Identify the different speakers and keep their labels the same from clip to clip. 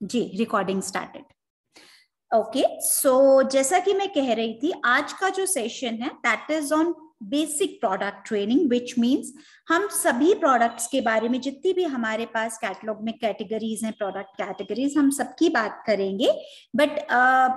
Speaker 1: जी, recording started. Okay, सो जैसा कि मैं कह रही थी, आज का जो सेशन है that is on basic product training, which means हम सभी प्रोडक्ट्स के बारे में, जितनी भी हमारे पास कैटलॉग में कैटेगरीज हैं, प्रोडक्ट कैटेगरीज, हम सबकी बात करेंगे। बट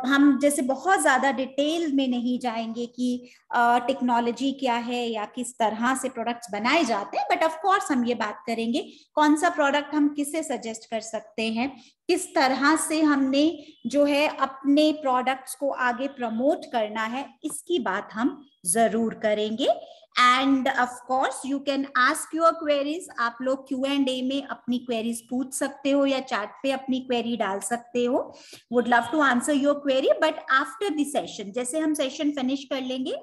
Speaker 1: हम जैसे बहुत ज्यादा डिटेल में नहीं जाएंगे कि टेक्नोलॉजी क्या है या किस तरह से प्रोडक्ट्स बनाए जाते हैं। बट ऑफ कोर्स हम ये बात करेंगे कौन सा प्रोडक्ट हम किसे सजेस्ट कर सकते हैं, किस तरह से हमने जो है अपने प्रोडक्ट्स को आगे प्रमोट करना है, इसकी बात हम जरूर करेंगे। And of course you can ask your queries. आप लोग Q&A में अपनी क्वेरीज पूछ सकते हो या चैट पे अपनी क्वेरी डाल सकते हो। Would love to answer your query, but after the session, जैसे हम सेशन फिनिश कर लेंगे,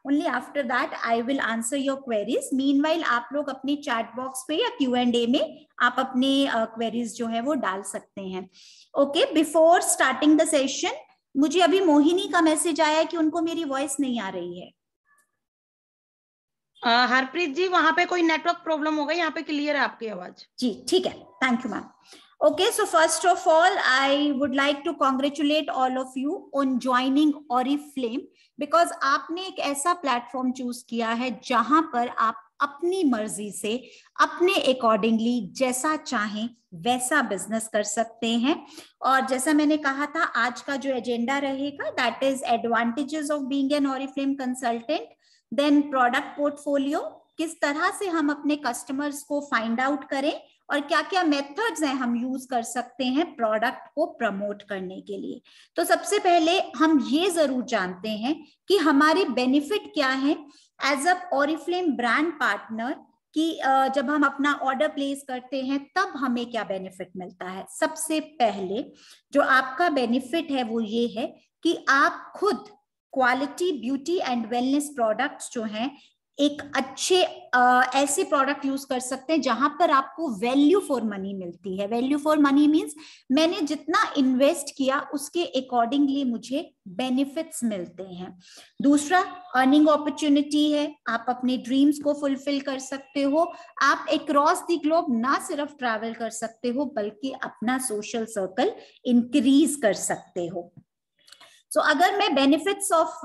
Speaker 1: only after that I will answer your queries. Meanwhile आप लोग अपने चैट बॉक्स पे या Q&A में आप अपने क्वेरीज जो है वो डाल सकते हैं। Okay, before starting the session, मुझे अभी मोहिनी का मैसेज आया है कि उनको मेरी वॉइस नहीं आ रही है।
Speaker 2: हरप्रीत जी, वहां पे कोई नेटवर्क प्रॉब्लम होगा, यहाँ पे क्लियर है आपकी आवाज।
Speaker 1: जी ठीक है, thank you ma'am. Okay, so first of all, I would like to congratulate all of you on joining Oriflame, because आपने एक ऐसा प्लेटफॉर्म चूज किया है जहां पर आप अपनी मर्जी से अपने अकॉर्डिंगली जैसा चाहें वैसा बिजनेस कर सकते हैं। और जैसा मैंने कहा था, आज का जो एजेंडा रहेगा that is advantages of being an Oriflame consultant, then product portfolio, किस तरह से हम अपने कस्टमर्स को फाइंड आउट करें और क्या क्या मेथड्स हैं हम यूज कर सकते हैं प्रोडक्ट को प्रमोट करने के लिए। तो सबसे पहले हम ये जरूर जानते हैं कि हमारे बेनिफिट क्या है as a Oriflame brand partner, कि जब हम अपना ऑर्डर प्लेस करते हैं तब हमें क्या बेनिफिट मिलता है। सबसे पहले जो आपका बेनिफिट है वो ये है कि आप खुद quality, beauty and wellness products जो हैं एक अच्छे ऐसे प्रोडक्ट यूज कर सकते हैं जहां पर आपको वैल्यू फॉर मनी मिलती है। वैल्यू फॉर मनी मींस मैंने जितना इन्वेस्ट किया उसके अकॉर्डिंगली मुझे बेनिफिट्स मिलते हैं। दूसरा, अर्निंग अपॉर्चुनिटी है, आप अपने ड्रीम्स को फुलफिल कर सकते हो। आप अक्रॉस द ग्लोब ना सिर्फ ट्रैवल कर सकते हो बल्कि अपना सोशल सर्कल इंक्रीज कर सकते हो। तो अगर मैं बेनिफिट्स ऑफ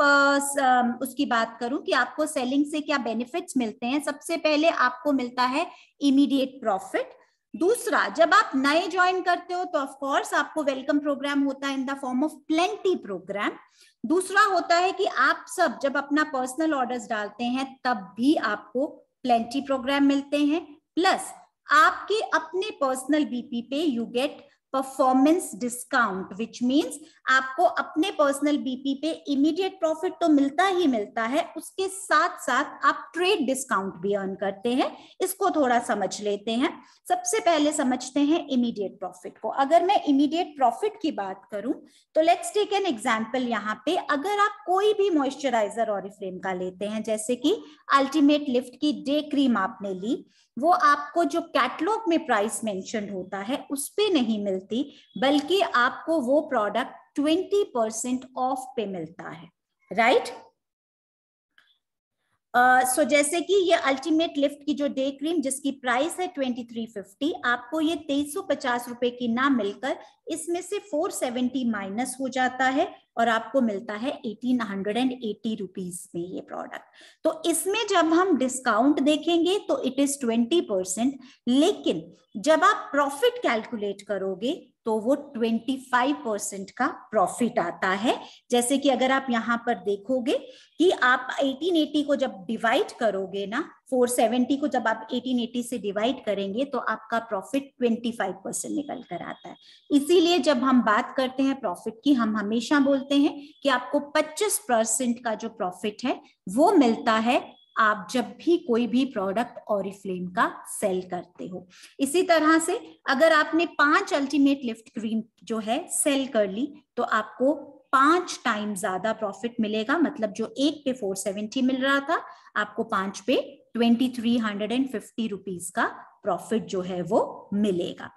Speaker 1: उसकी बात करूं कि आपको सेलिंग से क्या बेनिफिट्स मिलते हैं, सबसे पहले आपको मिलता है इमीडिएट प्रॉफिट। दूसरा, जब आप नए ज्वाइन करते हो तो ऑफ कोर्स आपको वेलकम प्रोग्राम होता है in the form of plenty program. दूसरा होता है कि आप सब जब अपना पर्सनल ऑर्डर्स डालते हैं तब भी आपको प्लेंटी प्रोग्राम मिलते हैं, प्लस आपके अपने पर्सनल बीपी पे you get performance discount, which means आपको अपने पर्सनल बीपी पे इमीडिएट प्रॉफिट तो मिलता ही मिलता है, उसके साथ साथ आप ट्रेड डिस्काउंट भी अर्न करते हैं। इसको थोड़ा समझ लेते हैं। सबसे पहले समझते हैं इमीडिएट प्रॉफिट को। अगर मैं इमीडिएट प्रॉफिट की बात करूं तो लेट्स टेक एन एग्जांपल। यहाँ पे अगर आप कोई भी मॉइस्चराइजर Oriflame का लेते हैं, जैसे कि अल्टीमेट लिफ्ट की डे क्रीम आपने ली, वो आपको जो कैटलॉग में प्राइस मेंशन होता है उस पे नहीं मिलती, बल्कि आपको वो प्रोडक्ट 20% ऑफ पे मिलता है, राइट। सो जैसे कि ये अल्टीमेट लिफ्ट की जो डे क्रीम जिसकी प्राइस है 2350, आपको ये 2350 रुपए की ना मिलकर इसमें से 470 माइनस हो जाता है और आपको मिलता है 1880 रुपीज में ये प्रोडक्ट। तो इसमें जब हम डिस्काउंट देखेंगे तो इट इज 20%, लेकिन जब आप प्रॉफिट कैलकुलेट करोगे तो वो 25% का प्रॉफिट आता है। जैसे कि अगर आप यहां पर देखोगे कि आप 1880 को जब डिवाइड करोगे ना, 470 को जब आप 1880 से डिवाइड करेंगे तो आपका प्रॉफिट 25% निकल कर आता है। इसीलिए जब हम बात करते हैं प्रॉफिट की, हम हमेशा बोलते हैं कि आपको 25% का जो प्रॉफिट है वो मिलता है आप जब भी कोई भी प्रोडक्ट Oriflame का सेल करते हो। इसी तरह से अगर आपने 5 अल्टीमेट लिफ्ट क्रीम जो है सेल कर ली तो आपको 5 टाइम ज्यादा प्रॉफिट मिलेगा। मतलब जो एक पे 470 मिल रहा था, आपको 5 पे 2350 रुपीज का प्रॉफिट जो है वो मिलेगा।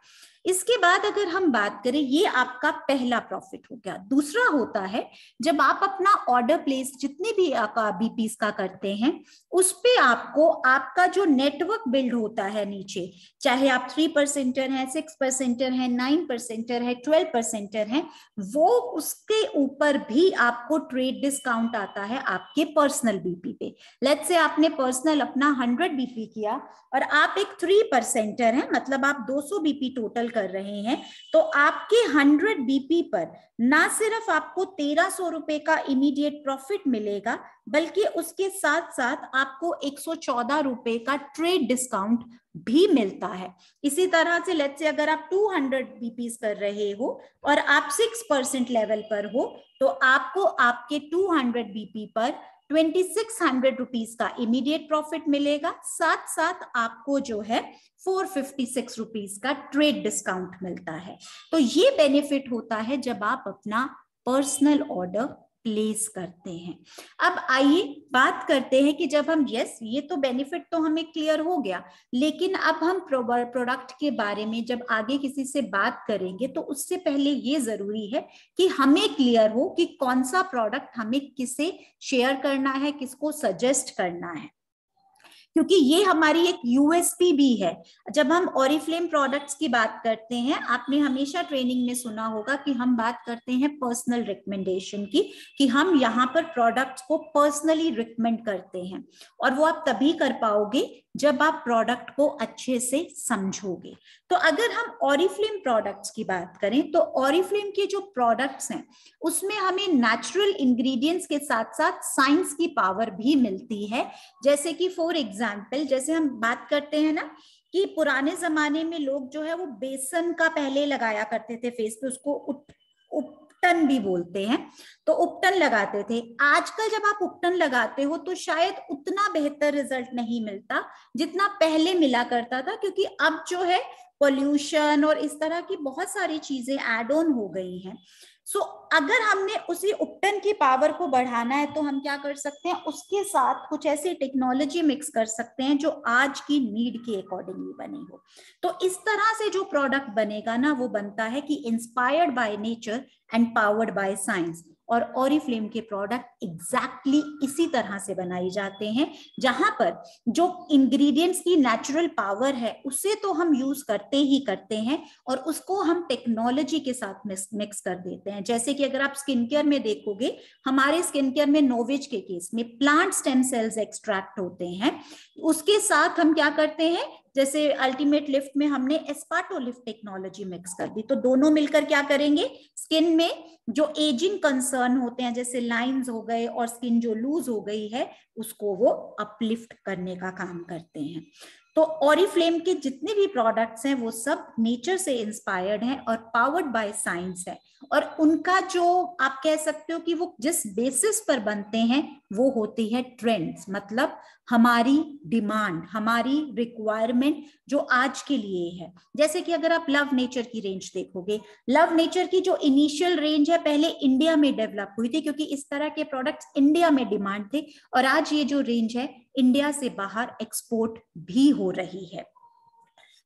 Speaker 1: इसके बाद अगर हम बात करें, ये आपका पहला प्रॉफिट हो गया। दूसरा होता है जब आप अपना ऑर्डर प्लेस जितने भी बीपीस का करते हैं, उस पे आपको आपका जो नेटवर्क बिल्ड होता है नीचे, चाहे आप 3% है, 6% है, 9% है, 12% है, वो उसके ऊपर भी आपको ट्रेड डिस्काउंट आता है आपके पर्सनल बीपी पे। लेट्स से आपने पर्सनल अपना 100 बीपी किया और आप एक 3% है, मतलब आप 200 बीपी टोटल कर रहे हैं, तो आपके 100 बीपी पर ना सिर्फ आपको 1300 रुपए का इमीडिएट प्रॉफिट मिलेगा, बल्कि उसके साथ साथ आपको 114 रुपए का ट्रेड डिस्काउंट भी मिलता है। इसी तरह से लेट्स से अगर आप 200 बीपीस कर रहे हो और आप 6% लेवल पर हो, तो आपको आपके 200 बीपी पर 2600 रुपीज का इमीडिएट प्रॉफिट मिलेगा, साथ साथ आपको जो है 456 रुपीज का ट्रेड डिस्काउंट मिलता है। तो ये बेनिफिट होता है जब आप अपना पर्सनल ऑर्डर प्लेस करते हैं। अब आइए बात करते हैं कि जब हम ये तो बेनिफिट तो हमें क्लियर हो गया, लेकिन अब हम प्रोडक्ट के बारे में जब आगे किसी से बात करेंगे तो उससे पहले ये जरूरी है कि हमें क्लियर हो कि कौन सा प्रोडक्ट हमें किसे शेयर करना है, किसको सजेस्ट करना है, क्योंकि ये हमारी एक यूएसपी भी है। जब हम ऑरिफ्लेम प्रोडक्ट्स की बात करते हैं, आपने हमेशा ट्रेनिंग में सुना होगा कि हम बात करते हैं पर्सनल रिकमेंडेशन की, कि हम यहाँ पर प्रोडक्ट्स को पर्सनली रिकमेंड करते हैं, और वो आप तभी कर पाओगे जब आप प्रोडक्ट को अच्छे से समझोगे। तो अगर हम ऑरिफ्लेम प्रोडक्ट्स की बात करें, तो ऑरिफ्लेम के जो प्रोडक्ट्स हैं उसमें हमें नेचुरल इंग्रेडिएंट्स के साथ साथ साइंस की पावर भी मिलती है। जैसे कि फॉर एग्जाम्पल, जैसे हम बात करते हैं ना कि पुराने जमाने में लोग जो है वो बेसन का पहले लगाया करते थे फेस पे, उसको उपटन भी बोलते हैं, तो उपटन लगाते थे। आजकल जब आप उपटन लगाते हो तो शायद उतना बेहतर रिजल्ट नहीं मिलता जितना पहले मिला करता था, क्योंकि अब जो है पोल्यूशन और इस तरह की बहुत सारी चीजें ऐड ऑन हो गई हैं। सो अगर हमने उसी उपटन की पावर को बढ़ाना है तो हम क्या कर सकते हैं, उसके साथ कुछ ऐसी टेक्नोलॉजी मिक्स कर सकते हैं जो आज की नीड के अकॉर्डिंगली बनी हो। तो इस तरह से जो प्रोडक्ट बनेगा ना, वो बनता है कि inspired by nature and powered by science. और ऑरिफ्लेम के प्रोडक्ट एग्जैक्टली इसी तरह से बनाए जाते हैं, जहां पर जो इंग्रेडिएंट्स की नेचुरल पावर है उसे तो हम यूज करते ही करते हैं, और उसको हम टेक्नोलॉजी के साथ मिक्स कर देते हैं। जैसे कि अगर आप स्किन केयर में देखोगे, हमारे स्किन केयर में नोविज के केस में प्लांट स्टेम सेल्स एक्सट्रैक्ट होते हैं, उसके साथ हम क्या करते हैं, जैसे अल्टीमेट लिफ्ट में हमने एस्पार्टो लिफ्ट टेक्नोलॉजी मिक्स कर दी, तो दोनों मिलकर क्या करेंगे, स्किन में जो एजिंग कंसर्न होते हैं, जैसे लाइंस हो गए और स्किन जो लूज हो गई है, उसको वो अपलिफ्ट करने का काम करते हैं। तो ऑरिफ्लेम के जितने भी प्रोडक्ट्स हैं वो सब नेचर से इंस्पायर्ड हैं और पावर्ड बाय साइंस है, और उनका जो आप कह सकते हो कि वो जिस बेसिस पर बनते हैं वो होती है ट्रेंड्स, मतलब हमारी डिमांड, हमारी रिक्वायरमेंट जो आज के लिए है। जैसे कि अगर आप लव नेचर की रेंज देखोगे, लव नेचर की जो इनिशियल रेंज है पहले इंडिया में डेवलप हुई थी, क्योंकि इस तरह के प्रोडक्ट्स इंडिया में डिमांड थे, और आज ये जो रेंज है इंडिया से बाहर एक्सपोर्ट भी हो रही है।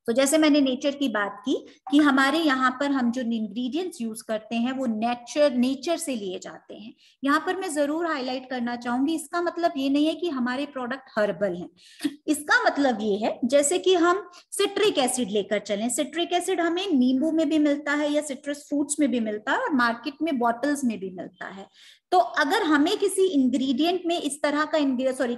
Speaker 1: तो जैसे मैंने नेचर की बात की कि हमारे यहाँ पर हम जो इंग्रेडिएंट्स यूज करते हैं वो नेचर से लिए जाते हैं। यहाँ पर मैं जरूर हाईलाइट करना चाहूंगी, इसका मतलब ये नहीं है कि हमारे प्रोडक्ट हर्बल हैं। इसका मतलब ये है जैसे कि हम सिट्रिक एसिड लेकर चलें, सिट्रिक एसिड हमें नींबू में भी मिलता है या सिट्रस फ्रूट्स में भी मिलता है और मार्केट में बॉटल्स में भी मिलता है। तो अगर हमें किसी इंग्रेडिएंट में इस तरह का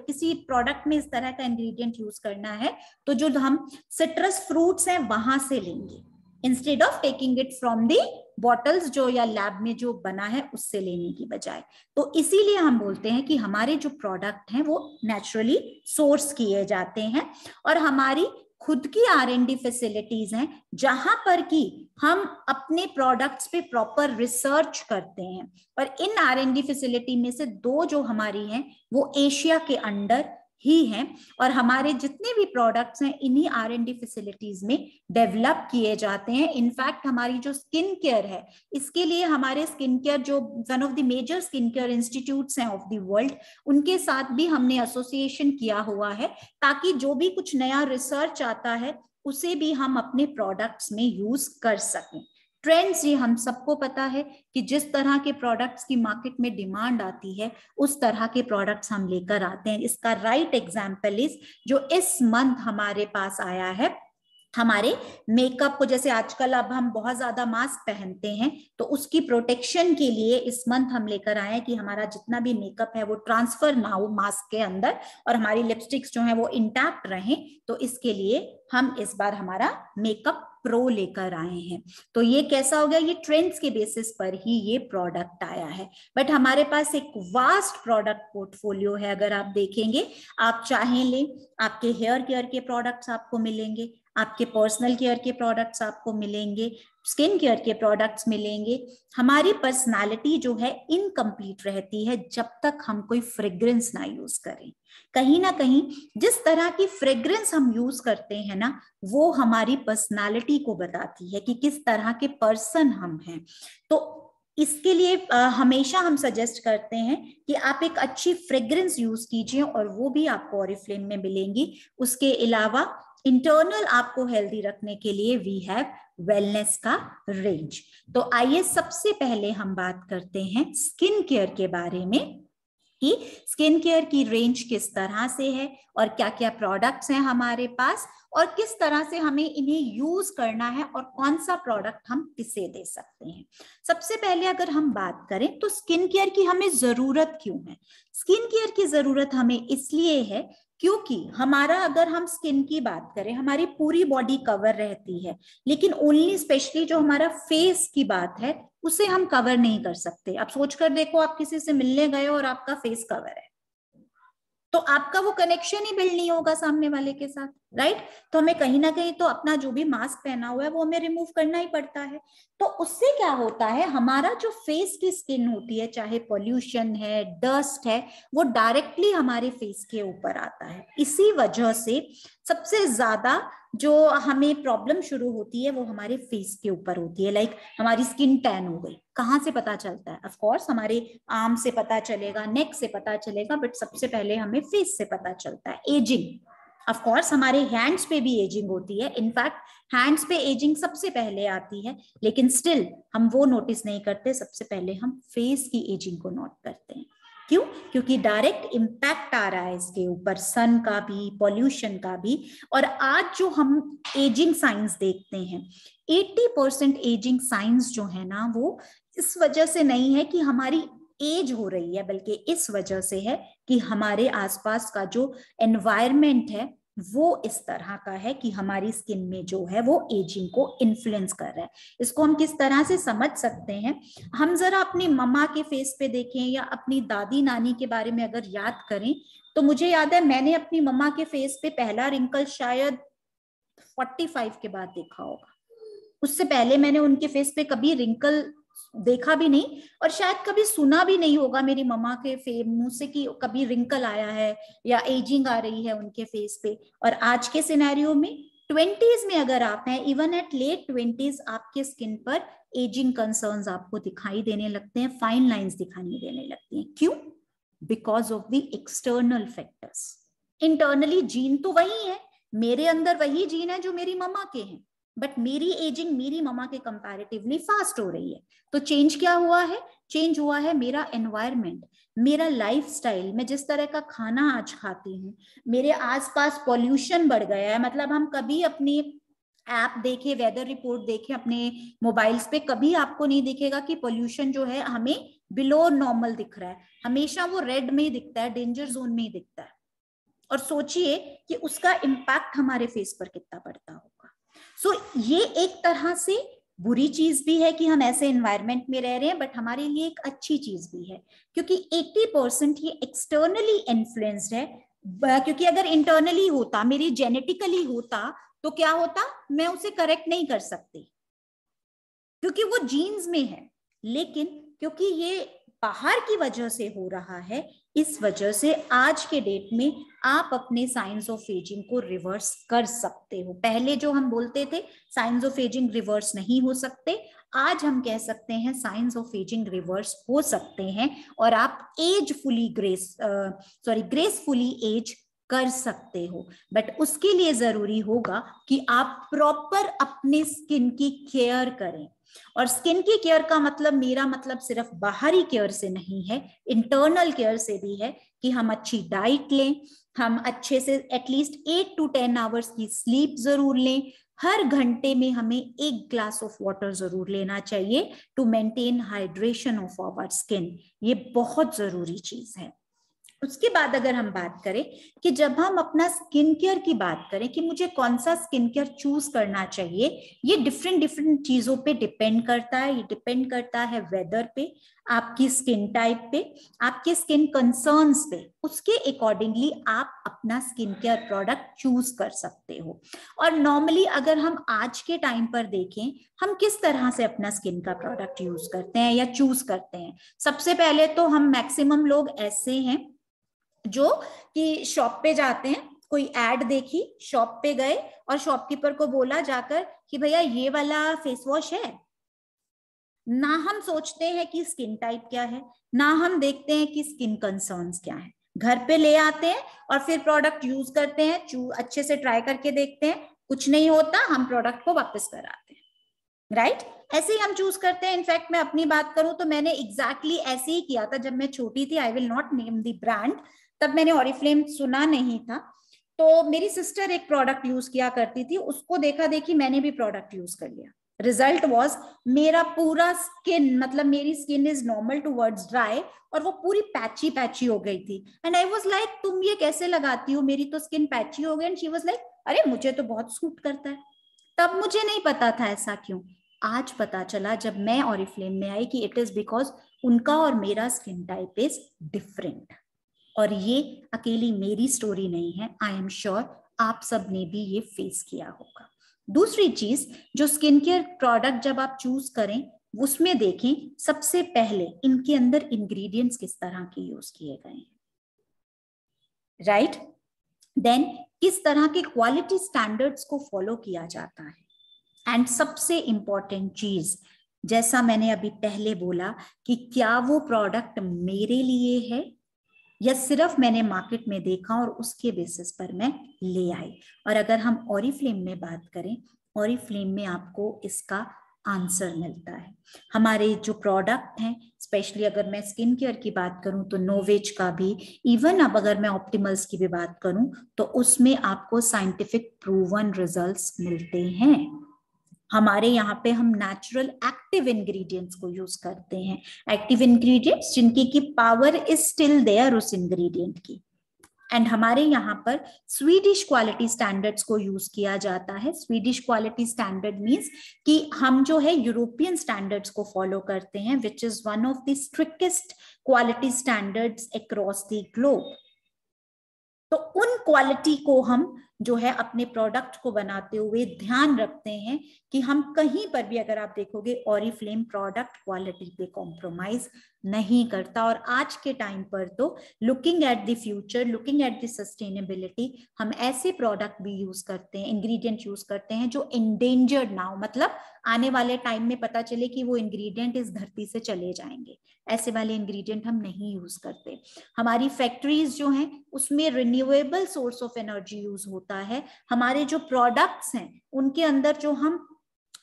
Speaker 1: किसी प्रोडक्ट में इस तरह का इंग्रेडिएंट यूज करना है, तो जो हम सिट्रस फ्रूट्स हैं वहां से लेंगे, instead of taking it from the bottles जो या लैब में जो बना है उससे लेने की बजाय। तो इसीलिए हम बोलते हैं कि हमारे जो प्रोडक्ट हैं वो नेचुरली सोर्स किए जाते हैं, और हमारी खुद की R&D फैसिलिटीज हैं जहां पर कि हम अपने प्रोडक्ट्स पे प्रॉपर रिसर्च करते हैं। और इन R&D फैसिलिटी में से 2 जो हमारी हैं वो एशिया के अंडर ही हैं, और हमारे जितने भी प्रोडक्ट्स हैं इन्हीं R&D फैसिलिटीज में डेवलप किए जाते हैं। इनफैक्ट हमारी जो स्किन केयर है, इसके लिए हमारे स्किन केयर जो one of the major skin care institutes हैं ऑफ द वर्ल्ड, उनके साथ भी हमने एसोसिएशन किया हुआ है, ताकि जो भी कुछ नया रिसर्च आता है उसे भी हम अपने प्रोडक्ट्स में यूज कर सकें। ट्रेंड्स, ये हम सबको पता है कि जिस तरह के प्रोडक्ट्स की मार्केट में डिमांड आती है उस तरह के प्रोडक्ट्स हम लेकर आते हैं। इसका राइट एग्जांपल इज जो इस मंथ हमारे पास आया है, हमारे मेकअप को, जैसे आजकल अब हम बहुत ज्यादा मास्क पहनते हैं, तो उसकी प्रोटेक्शन के लिए इस मंथ हम लेकर आए हैं कि हमारा जितना भी मेकअप है वो ट्रांसफर ना हो मास्क के अंदर और हमारी लिपस्टिक्स जो है वो इंटैक्ट रहें। तो इसके लिए हम इस बार हमारा मेकअप प्रो लेकर आए हैं। तो ये कैसा हो गया, ये ट्रेंड्स के बेसिस पर ही ये प्रोडक्ट आया है। बट हमारे पास एक वास्ट प्रोडक्ट पोर्टफोलियो है। अगर आप देखेंगे, आप चाहें ले, आपके हेयर केयर के प्रोडक्ट्स आपको मिलेंगे, आपके पर्सनल केयर के प्रोडक्ट्स आपको मिलेंगे, स्किन केयर के प्रोडक्ट्स मिलेंगे। हमारी पर्सनालिटी जो है इनकम्प्लीट रहती है जब तक हम कोई फ्रेग्रेंस ना यूज करें। कहीं ना कहीं जिस तरह की फ्रेग्रेंस हम यूज करते हैं ना, वो हमारी पर्सनालिटी को बताती है कि किस तरह के पर्सन हम हैं। तो इसके लिए हमेशा हम सजेस्ट करते हैं कि आप एक अच्छी फ्रेग्रेंस यूज कीजिए और वो भी आपको ऑरिफ्लेम में मिलेंगी। उसके अलावा इंटरनल आपको हेल्दी रखने के लिए वी हैव वेलनेस का रेंज। तो आइए सबसे पहले हम बात करते हैं स्किन केयर के बारे में कि स्किन केयर की रेंज किस तरह से है और क्या क्या प्रोडक्ट्स हैं हमारे पास और किस तरह से हमें इन्हें यूज करना है और कौन सा प्रोडक्ट हम किसे दे सकते हैं। सबसे पहले अगर हम बात करें तो स्किन केयर की हमें जरूरत क्यों है? स्किन केयर की जरूरत हमें इसलिए है क्योंकि हमारा, अगर हम स्किन की बात करें, हमारी पूरी बॉडी कवर रहती है, लेकिन ओनली स्पेशली जो हमारा फेस की बात है उसे हम कवर नहीं कर सकते। आप सोचकर देखो, आप किसी से मिलने गए और आपका फेस कवर है, तो आपका वो कनेक्शन ही बिल्ड नहीं होगा सामने वाले के साथ, राइट? तो हमें कहीं ना कहीं तो अपना जो भी मास्क पहना हुआ है वो हमें रिमूव करना ही पड़ता है। तो उससे क्या होता है, हमारा जो फेस की स्किन होती है, चाहे पॉल्यूशन है, डस्ट है, वो डायरेक्टली हमारे फेस के ऊपर आता है। इसी वजह से सबसे ज्यादा जो हमें प्रॉब्लम शुरू होती है वो हमारे फेस के ऊपर होती है। लाइक हमारी स्किन टैन हो गई, कहाँ से पता चलता है? ऑफ कोर्स हमारे आर्म से पता चलेगा, नेक से पता चलेगा, बट सबसे पहले हमें फेस से पता चलता है। एजिंग, ऑफ कोर्स हमारे हैंड्स पे भी एजिंग होती है, इनफैक्ट हैंड्स पे एजिंग सबसे पहले आती है, लेकिन स्टिल हम वो नोटिस नहीं करते। सबसे पहले हम फेस की एजिंग को नोट करते हैं। क्यों? क्योंकि डायरेक्ट इम्पैक्ट आ रहा है इसके ऊपर, सन का भी, पॉल्यूशन का भी। और आज जो हम एजिंग साइंस देखते हैं, 80% एजिंग साइंस जो है ना, वो इस वजह से नहीं है कि हमारी एज हो रही है, बल्कि इस वजह से है कि हमारे आसपास का जो एनवायरनमेंट है वो इस तरह का है कि हमारी स्किन में जो है वो एजिंग को इन्फ्लुएंस कर रहा है। इसको हम किस तरह से समझ सकते हैं? हम जरा अपनी मम्मा के फेस पे देखें या अपनी दादी नानी के बारे में अगर याद करें, तो मुझे याद है मैंने अपनी मम्मा के फेस पे पहला रिंकल शायद 45 के बाद देखा होगा। उससे पहले मैंने उनके फेस पे कभी रिंकल देखा भी नहीं और शायद कभी सुना भी नहीं होगा मेरी मम्मा के मुंह से कि कभी रिंकल आया है या एजिंग आ रही है उनके फेस पे। और आज के सिनेरियो में 20s में अगर आप हैं, इवन एट लेट 20s, आपके स्किन पर एजिंग कंसर्न्स आपको दिखाई देने लगते हैं, फाइन लाइंस दिखाई देने लगती हैं। क्यों? Because of the external factors. Internally gene तो वही है, मेरे अंदर वही जीन है जो मेरी मम्मा के हैं, बट मेरी एजिंग मेरी मम्मा के कंपैरेटिवली फास्ट हो रही है। तो चेंज क्या हुआ है? चेंज हुआ है मेरा एनवायरनमेंट, मेरा लाइफस्टाइल। मैं जिस तरह का खाना आज खाती हूँ, मेरे आसपास पॉल्यूशन बढ़ गया है। मतलब हम कभी अपनी ऐप देखे, वेदर रिपोर्ट देखे अपने मोबाइल्स पे, कभी आपको नहीं दिखेगा कि पॉल्यूशन जो है हमें बिलो नॉर्मल दिख रहा है, हमेशा वो रेड में ही दिखता है, डेंजर जोन में ही दिखता है। और सोचिए कि उसका इम्पैक्ट हमारे फेस पर कितना पड़ता होगा। सो ये एक तरह से बुरी चीज भी है कि हम ऐसे एनवायरनमेंट में रह रहे हैं, बट हमारे लिए एक अच्छी चीज भी है क्योंकि 80% ये एक्सटर्नली इन्फ्लुएंस्ड है। क्योंकि अगर इंटरनली होता, मेरी जेनेटिकली होता, तो क्या होता? मैं उसे करेक्ट नहीं कर सकती क्योंकि वो जीन्स में है। लेकिन क्योंकि ये बाहर की वजह से हो रहा है, इस वजह से आज के डेट में आप अपने साइंस ऑफ एजिंग को रिवर्स कर सकते हो। पहले जो हम बोलते थे साइंस ऑफ एजिंग रिवर्स नहीं हो सकते, आज हम कह सकते हैं साइंस ऑफ एजिंग रिवर्स हो सकते हैं और आप ग्रेसफुली एज कर सकते हो, बट उसके लिए जरूरी होगा कि आप प्रॉपर अपने स्किन की केयर करें। और स्किन की केयर का मतलब, मेरा मतलब सिर्फ बाहरी केयर से नहीं है, इंटरनल केयर से भी है कि हम अच्छी डाइट लें, हम अच्छे से एटलीस्ट 8 to 10 आवर्स की स्लीप जरूर लें, हर घंटे में हमें 1 ग्लास ऑफ वाटर जरूर लेना चाहिए to maintain hydration of our skin. ये बहुत जरूरी चीज है। उसके बाद अगर हम बात करें कि जब हम अपना स्किन केयर की बात करें कि मुझे कौन सा स्किन केयर चूज करना चाहिए, ये डिफरेंट डिफरेंट चीजों पे डिपेंड करता है। ये डिपेंड करता है वेदर पे, आपकी स्किन टाइप पे, आपके स्किन कंसर्न्स पे। उसके अकॉर्डिंगली आप अपना स्किन केयर प्रोडक्ट चूज कर सकते हो। और नॉर्मली अगर हम आज के टाइम पर देखें, हम किस तरह से अपना स्किन का प्रोडक्ट यूज करते हैं या चूज करते हैं। सबसे पहले तो हम मैक्सिमम लोग ऐसे हैं जो कि शॉप पे जाते हैं, कोई एड देखी, शॉप पे गए और शॉपकीपर को बोला जाकर कि भैया ये वाला फेस वॉश है। ना हम सोचते हैं कि स्किन टाइप क्या है, ना हम देखते हैं कि स्किन कंसर्न्स क्या है। घर पे ले आते हैं और फिर प्रोडक्ट यूज करते हैं, अच्छे से ट्राई करके देखते हैं, कुछ नहीं होता, हम प्रोडक्ट को वापस कराते हैं। राइट? ऐसे ही हम चूज करते हैं। इनफैक्ट मैं अपनी बात करूं तो मैंने एग्जैक्टली ऐसे ही किया था जब मैं छोटी थी। आई will not name the brand. तब मैंने ऑरिफ्लेम सुना नहीं था, तो मेरी सिस्टर एक प्रोडक्ट यूज किया करती थी, उसको देखा देखी मैंने भी प्रोडक्ट यूज कर लिया। रिजल्ट वाज, मेरा पूरा स्किन, मतलब मेरी skin is normal towards dry, और वो पूरी पैची पैची हो गई थी। एंड आई वाज लाइक, तुम ये कैसे लगाती हो, मेरी तो स्किन पैची हो गई। एंड शी वाज लाइक, अरे मुझे तो बहुत सूट करता है। तब मुझे नहीं पता था ऐसा क्यों। आज पता चला जब मैं ऑरिफ्लेम में आई कि इट इज बिकॉज उनका और मेरा स्किन टाइप इज डिफरेंट। और ये अकेली मेरी स्टोरी नहीं है, आई एम श्योर आप सब ने भी ये फेस किया होगा। दूसरी चीज, जो स्किन केयर प्रोडक्ट जब आप चूज करें उसमें देखें सबसे पहले इनके अंदर इंग्रेडिएंट्स किस तरह के यूज किए गए हैं। राइट? देन किस तरह के क्वालिटी स्टैंडर्ड्स को फॉलो किया जाता है। एंड सबसे इंपॉर्टेंट चीज, जैसा मैंने अभी पहले बोला कि क्या वो प्रोडक्ट मेरे लिए है या सिर्फ मैंने मार्केट में देखा और उसके बेसिस पर मैं ले आई। और अगर हम ऑरिफ्लेम में बात करें, ऑरिफ्लेम में आपको इसका आंसर मिलता है। हमारे जो प्रोडक्ट हैं, स्पेशली अगर मैं स्किन केयर की बात करूं तो नोवेज का भी, इवन अब अगर मैं ऑप्टिमल्स की भी बात करूं तो उसमें आपको साइंटिफिक प्रूवन रिजल्ट्स मिलते हैं। हमारे यहाँ पे हम नेचुरल एक्टिव इंग्रेडिएंट्स को यूज करते हैं। एक्टिव इंग्रेडिएंट्स जिनकी की पावर इज स्टिल देयर उस इंग्रेडिएंट की। एंड हमारे यहाँ पर स्वीडिश क्वालिटी स्टैंडर्ड्स को यूज किया जाता है। स्वीडिश क्वालिटी स्टैंडर्ड मींस कि हम जो है यूरोपियन स्टैंडर्ड्स को फॉलो करते हैं, which is one of the strictest quality standards across the globe. तो उन क्वालिटी को हम जो है अपने प्रोडक्ट को बनाते हुए ध्यान रखते हैं कि हम कहीं पर भी, अगर आप देखोगे ऑरिफ्लेम प्रोडक्ट क्वालिटी पे कॉम्प्रोमाइज नहीं करता। और आज के टाइम पर तो looking at the future, looking at the sustainability, हम ऐसे प्रोडक्ट भी यूज करते हैं, इंग्रेडिएंट यूज करते हैं जो एंडेंजर्ड ना हो, मतलब आने वाले टाइम में पता चले कि वो इंग्रेडिएंट इस धरती से चले जाएंगे, ऐसे वाले इंग्रेडिएंट हम नहीं यूज करते। हमारी फैक्ट्रीज जो हैं उसमें renewable source of energy use होता है। हमारे जो प्रोडक्ट्स हैं उनके अंदर जो हम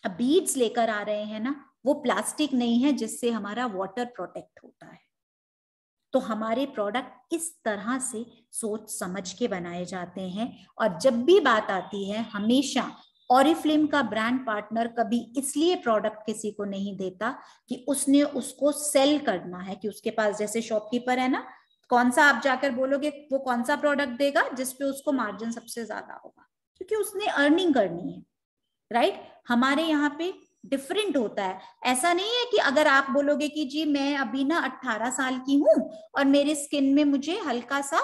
Speaker 1: बीड्स लेकर आ रहे हैं ना, वो प्लास्टिक नहीं है जिससे हमारा वाटर प्रोटेक्ट होता है। तो हमारे प्रोडक्ट इस तरह से सोच समझ के बनाए जाते हैं। और जब भी बात आती है, हमेशा ऑरिफ्लेम का ब्रांड पार्टनर कभी इसलिए प्रोडक्ट किसी को नहीं देता कि उसने उसको सेल करना है, कि उसके पास जैसे शॉपकीपर है ना, कौन सा आप जाकर बोलोगे वो कौन सा प्रोडक्ट देगा जिसपे उसको मार्जिन सबसे ज्यादा होगा, क्योंकि उसने अर्निंग करनी है। राइट? हमारे यहाँ पे डिफरेंट होता है। ऐसा नहीं है कि अगर आप बोलोगे कि जी मैं अभी ना 18 साल की हूं और मेरी स्किन में मुझे हल्का सा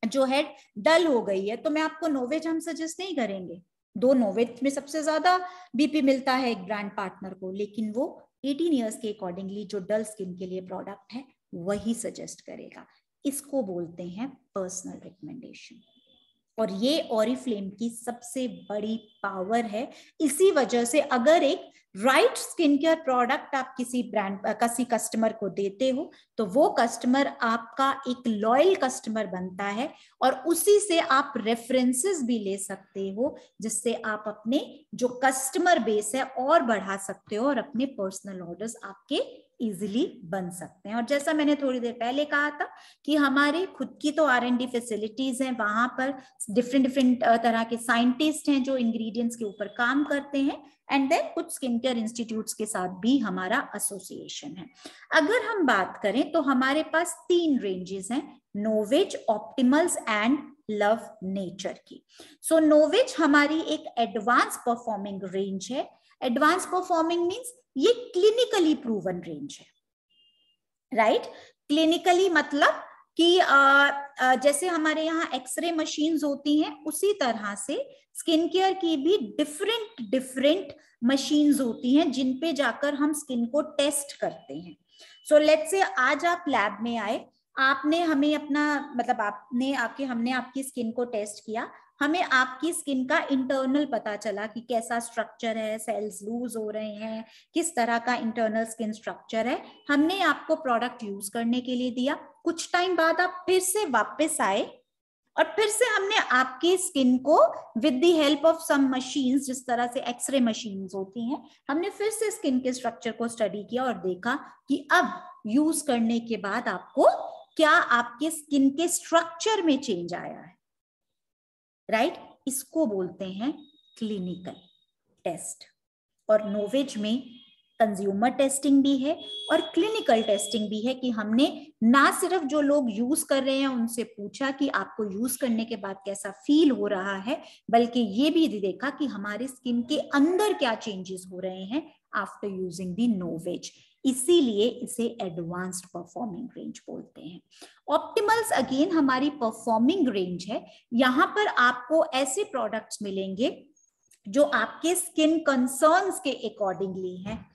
Speaker 1: जो है डल हो गई है, तो मैं आपको नोवेज हम सजेस्ट नहीं करेंगे। दो नोवेज में सबसे ज्यादा बीपी मिलता है एक ब्रांड पार्टनर को, लेकिन वो 18 ईयर्स के अकॉर्डिंगली जो डल स्किन के लिए प्रोडक्ट है वही सजेस्ट करेगा। इसको बोलते हैं पर्सनल रिकमेंडेशन। और ये ऑरिफ्लेम की सबसे बड़ी पावर है। इसी वजह से अगर एक राइट स्किन केयर प्रोडक्ट आप किसी ब्रांड किसी कस्टमर को देते हो तो वो कस्टमर आपका एक लॉयल कस्टमर बनता है और उसी से आप रेफरेंसेस भी ले सकते हो, जिससे आप अपने जो कस्टमर बेस है और बढ़ा सकते हो और अपने पर्सनल ऑर्डर्स आपके इजीली बन सकते हैं। और जैसा मैंने थोड़ी देर पहले कहा था कि हमारे खुद की तो R&D फैसिलिटीज हैं, वहां पर डिफरेंट तरह के साइंटिस्ट हैं जो इंग्रेडिएंट्स के ऊपर काम करते हैं, एंड देन कुछ स्किन केयर इंस्टीट्यूट्स के साथ भी हमारा एसोसिएशन है। अगर हम बात करें तो हमारे पास 3 रेंजेस हैं, नोवेज, ऑप्टिमल्स एंड लव नेचर की। सो नोवेज हमारी एक एडवांस परफॉर्मिंग रेंज है। एडवांस परफॉर्मिंग मींस ये क्लिनिकली प्रूवन रेंज है, राइट? क्लिनिकली मतलब कि जैसे हमारे यहाँ एक्सरे मशीन्स होती हैं, उसी तरह से स्किन केयर की भी डिफरेंट मशीन्स होती हैं जिन पे जाकर हम स्किन को टेस्ट करते हैं। सो लेट्स से आज आप लैब में आए, आपने हमें अपना मतलब हमने आपकी स्किन को टेस्ट किया, हमें आपकी स्किन का इंटरनल पता चला कि कैसा स्ट्रक्चर है, सेल्स लूज हो रहे हैं, किस तरह का इंटरनल स्किन स्ट्रक्चर है, हमने आपको प्रोडक्ट यूज करने के लिए दिया। कुछ टाइम बाद आप फिर से वापस आए और फिर से हमने आपकी स्किन को with the help of some machines, जिस तरह से एक्सरे मशीन्स होती हैं, हमने फिर से स्किन के स्ट्रक्चर को स्टडी किया और देखा कि अब यूज करने के बाद आपको क्या आपके स्किन के स्ट्रक्चर में चेंज आया है, राइट? इसको बोलते हैं क्लिनिकल टेस्ट। और नोवेज में कंज्यूमर टेस्टिंग भी है और क्लिनिकल टेस्टिंग भी है कि हमने ना सिर्फ जो लोग यूज कर रहे हैं उनसे पूछा कि आपको यूज करने के बाद कैसा फील हो रहा है, बल्कि ये भी देखा कि हमारे स्किन के अंदर क्या चेंजेस हो रहे हैं आफ्टर यूजिंग द नोवेज। इसीलिए इसे एडवांस्ड परफॉर्मिंग रेंज बोलते हैं। ऑप्टिमल्स अगेन हमारी परफॉर्मिंग रेंज है। यहां पर आपको ऐसे प्रोडक्ट्स मिलेंगे जो आपके स्किन कंसर्न्स के अकॉर्डिंगली हैं।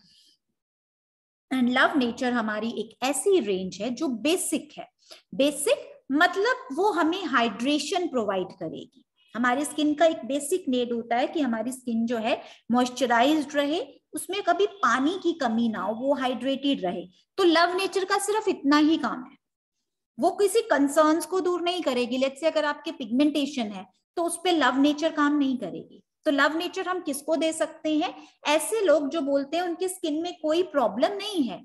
Speaker 1: एंड लव नेचर हमारी एक ऐसी रेंज है जो बेसिक है। बेसिक मतलब वो हमें हाइड्रेशन प्रोवाइड करेगी। हमारी स्किन का एक बेसिक नीड होता है कि हमारी स्किन जो है मॉइस्चराइज्ड रहे, उसमें कभी पानी की कमी ना हो, वो हाइड्रेटेड रहे। तो लव नेचर का सिर्फ इतना ही काम है, वो किसी कंसर्न्स को दूर नहीं करेगी। लेट्स से अगर आपके पिगमेंटेशन है तो उस पर लव नेचर काम नहीं करेगी। तो लव नेचर हम किसको दे सकते हैं? ऐसे लोग जो बोलते हैं उनकी स्किन में कोई प्रॉब्लम नहीं है,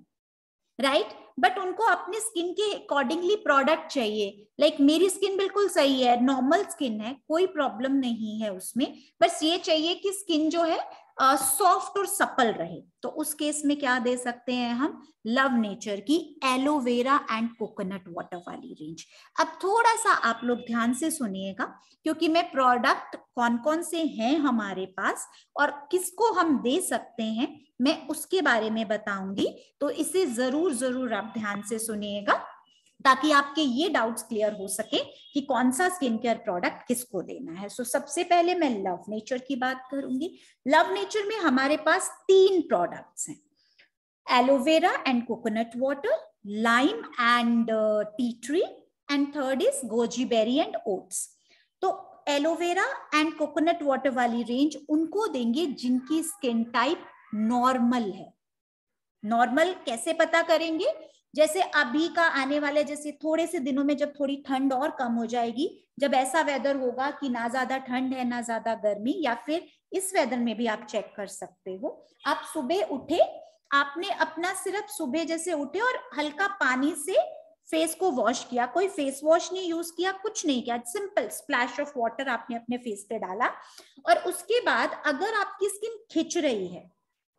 Speaker 1: राइट, बट उनको अपने स्किन के अकॉर्डिंगली प्रोडक्ट चाहिए। लाइक मेरी स्किन बिल्कुल सही है, नॉर्मल स्किन है, कोई प्रॉब्लम नहीं है उसमें, बस ये चाहिए कि स्किन जो है सॉफ्ट और सपल रहे। तो उस केस में क्या दे सकते हैं हम? लव नेचर की एलोवेरा एंड कोकोनट वाटर वाली रेंज। अब थोड़ा सा आप लोग ध्यान से सुनिएगा, क्योंकि मैं प्रोडक्ट कौन कौन से हैं हमारे पास और किसको हम दे सकते हैं मैं उसके बारे में बताऊंगी। तो इसे जरूर आप ध्यान से सुनिएगा ताकि आपके ये डाउट्स क्लियर हो सके कि कौन सा स्किन केयर प्रोडक्ट किसको देना है। सो सबसे पहले मैं लव नेचर की बात करूंगी। लव नेचर में हमारे पास 3 प्रोडक्ट्स हैं, aloe vera and coconut water, lime and tea tree, and third is goji berry and oats. तो एलोवेरा एंड कोकोनट वाटर वाली रेंज उनको देंगे जिनकी स्किन टाइप नॉर्मल है। नॉर्मल कैसे पता करेंगे? जैसे अभी का आने वाले जैसे थोड़े से दिनों में जब थोड़ी ठंड और कम हो जाएगी, जब ऐसा वेदर होगा कि ना ज्यादा ठंड है ना ज्यादा गर्मी, या फिर इस वेदर में भी आप चेक कर सकते हो, आप सुबह उठे, आपने अपना सिर्फ सुबह जैसे उठे और हल्का पानी से फेस को वॉश किया, कोई फेस वॉश नहीं यूज किया, कुछ नहीं किया, सिंपल स्प्लैश ऑफ वाटर आपने अपने फेस पे डाला, और उसके बाद अगर आपकी स्किन खिंच रही है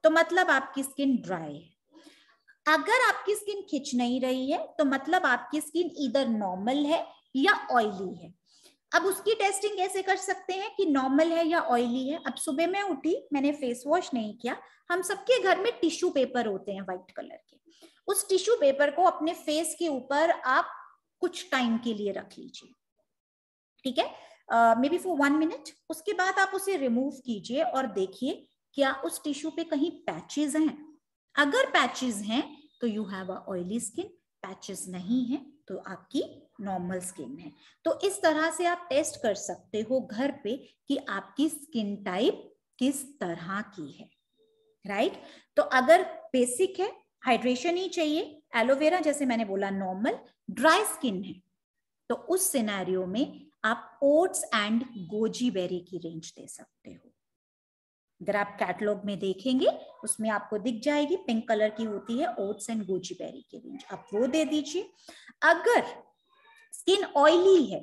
Speaker 1: तो मतलब आपकी स्किन ड्राई है। अगर आपकी स्किन खिंच नहीं रही है तो मतलब आपकी स्किन इधर नॉर्मल है या ऑयली है। अब उसकी टेस्टिंग कैसे कर सकते हैं कि नॉर्मल है या ऑयली है? अब सुबह मैं उठी, मैंने फेस वॉश नहीं किया, हम सबके घर में टिश्यू पेपर होते हैं व्हाइट कलर के, उस टिश्यू पेपर को अपने फेस के ऊपर आप कुछ टाइम के लिए रख लीजिए, ठीक है, मे बी फॉर 1 मिनट। उसके बाद आप उसे रिमूव कीजिए और देखिए क्या उस टिश्यू पे कहीं पैचेस हैं। अगर पैचेस हैं तो you have a oily skin, patches नहीं है तो आपकी नॉर्मल स्किन है। तो इस तरह से आप टेस्ट कर सकते हो घर पे कि आपकी स्किन टाइप किस तरह की है, राइट। तो अगर बेसिक है, हाइड्रेशन ही चाहिए, एलोवेरा जैसे मैंने बोला नॉर्मल, ड्राई स्किन है तो उस सिनेरियो में आप ओट्स एंड गोजी बेरी की रेंज दे सकते हो। अगर आप कैटलॉग में देखेंगे उसमें आपको दिख जाएगी, पिंक कलर की होती है ओट्स एंड गोजी बेरी की रेंज, आप वो दे दीजिए। अगर स्किन ऑयली है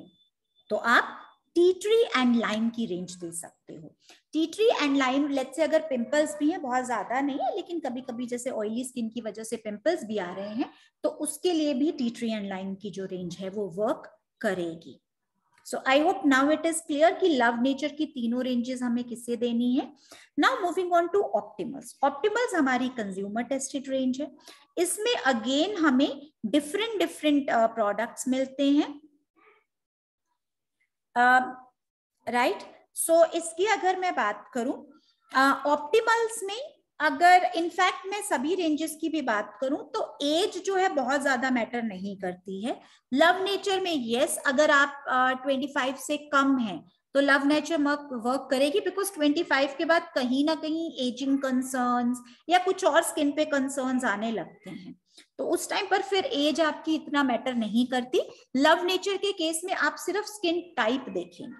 Speaker 1: तो आप टी ट्री एंड लाइम की रेंज दे सकते हो। T tree and lime, let's say अगर पिंपल्स भी है, बहुत ज्यादा नहीं है लेकिन कभी कभी जैसे ऑयली स्किन की वजह से पिंपल्स भी आ रहे हैं, तो उसके लिए भी टी ट्री एंड लाइम की जो रेंज है वो वर्क करेगी। So I hope now it is clear कि लव नेचर की तीनों रेंजेस हमें किससे देनी है। Now moving on to Optimals. Optimals हमारी कंज्यूमर टेस्टेड रेंज है। इसमें अगेन हमें डिफरेंट प्रोडक्ट्स मिलते हैं, राइट। सो इसकी अगर मैं बात करूं ऑप्टिमल्स में, अगर इनफैक्ट मैं सभी रेंजेस की भी बात करूं तो एज जो है बहुत ज्यादा मैटर नहीं करती है। लव नेचर में यस, अगर आप 25 से कम है तो लव नेचर वर्क करेगी, बिकॉज 25 के बाद कहीं ना कहीं एजिंग कंसर्न्स या कुछ और स्किन पे कंसर्न्स आने लगते हैं, तो उस टाइम पर फिर एज आपकी इतना मैटर नहीं करती। लव नेचर के केस में आप सिर्फ स्किन टाइप देखेंगे,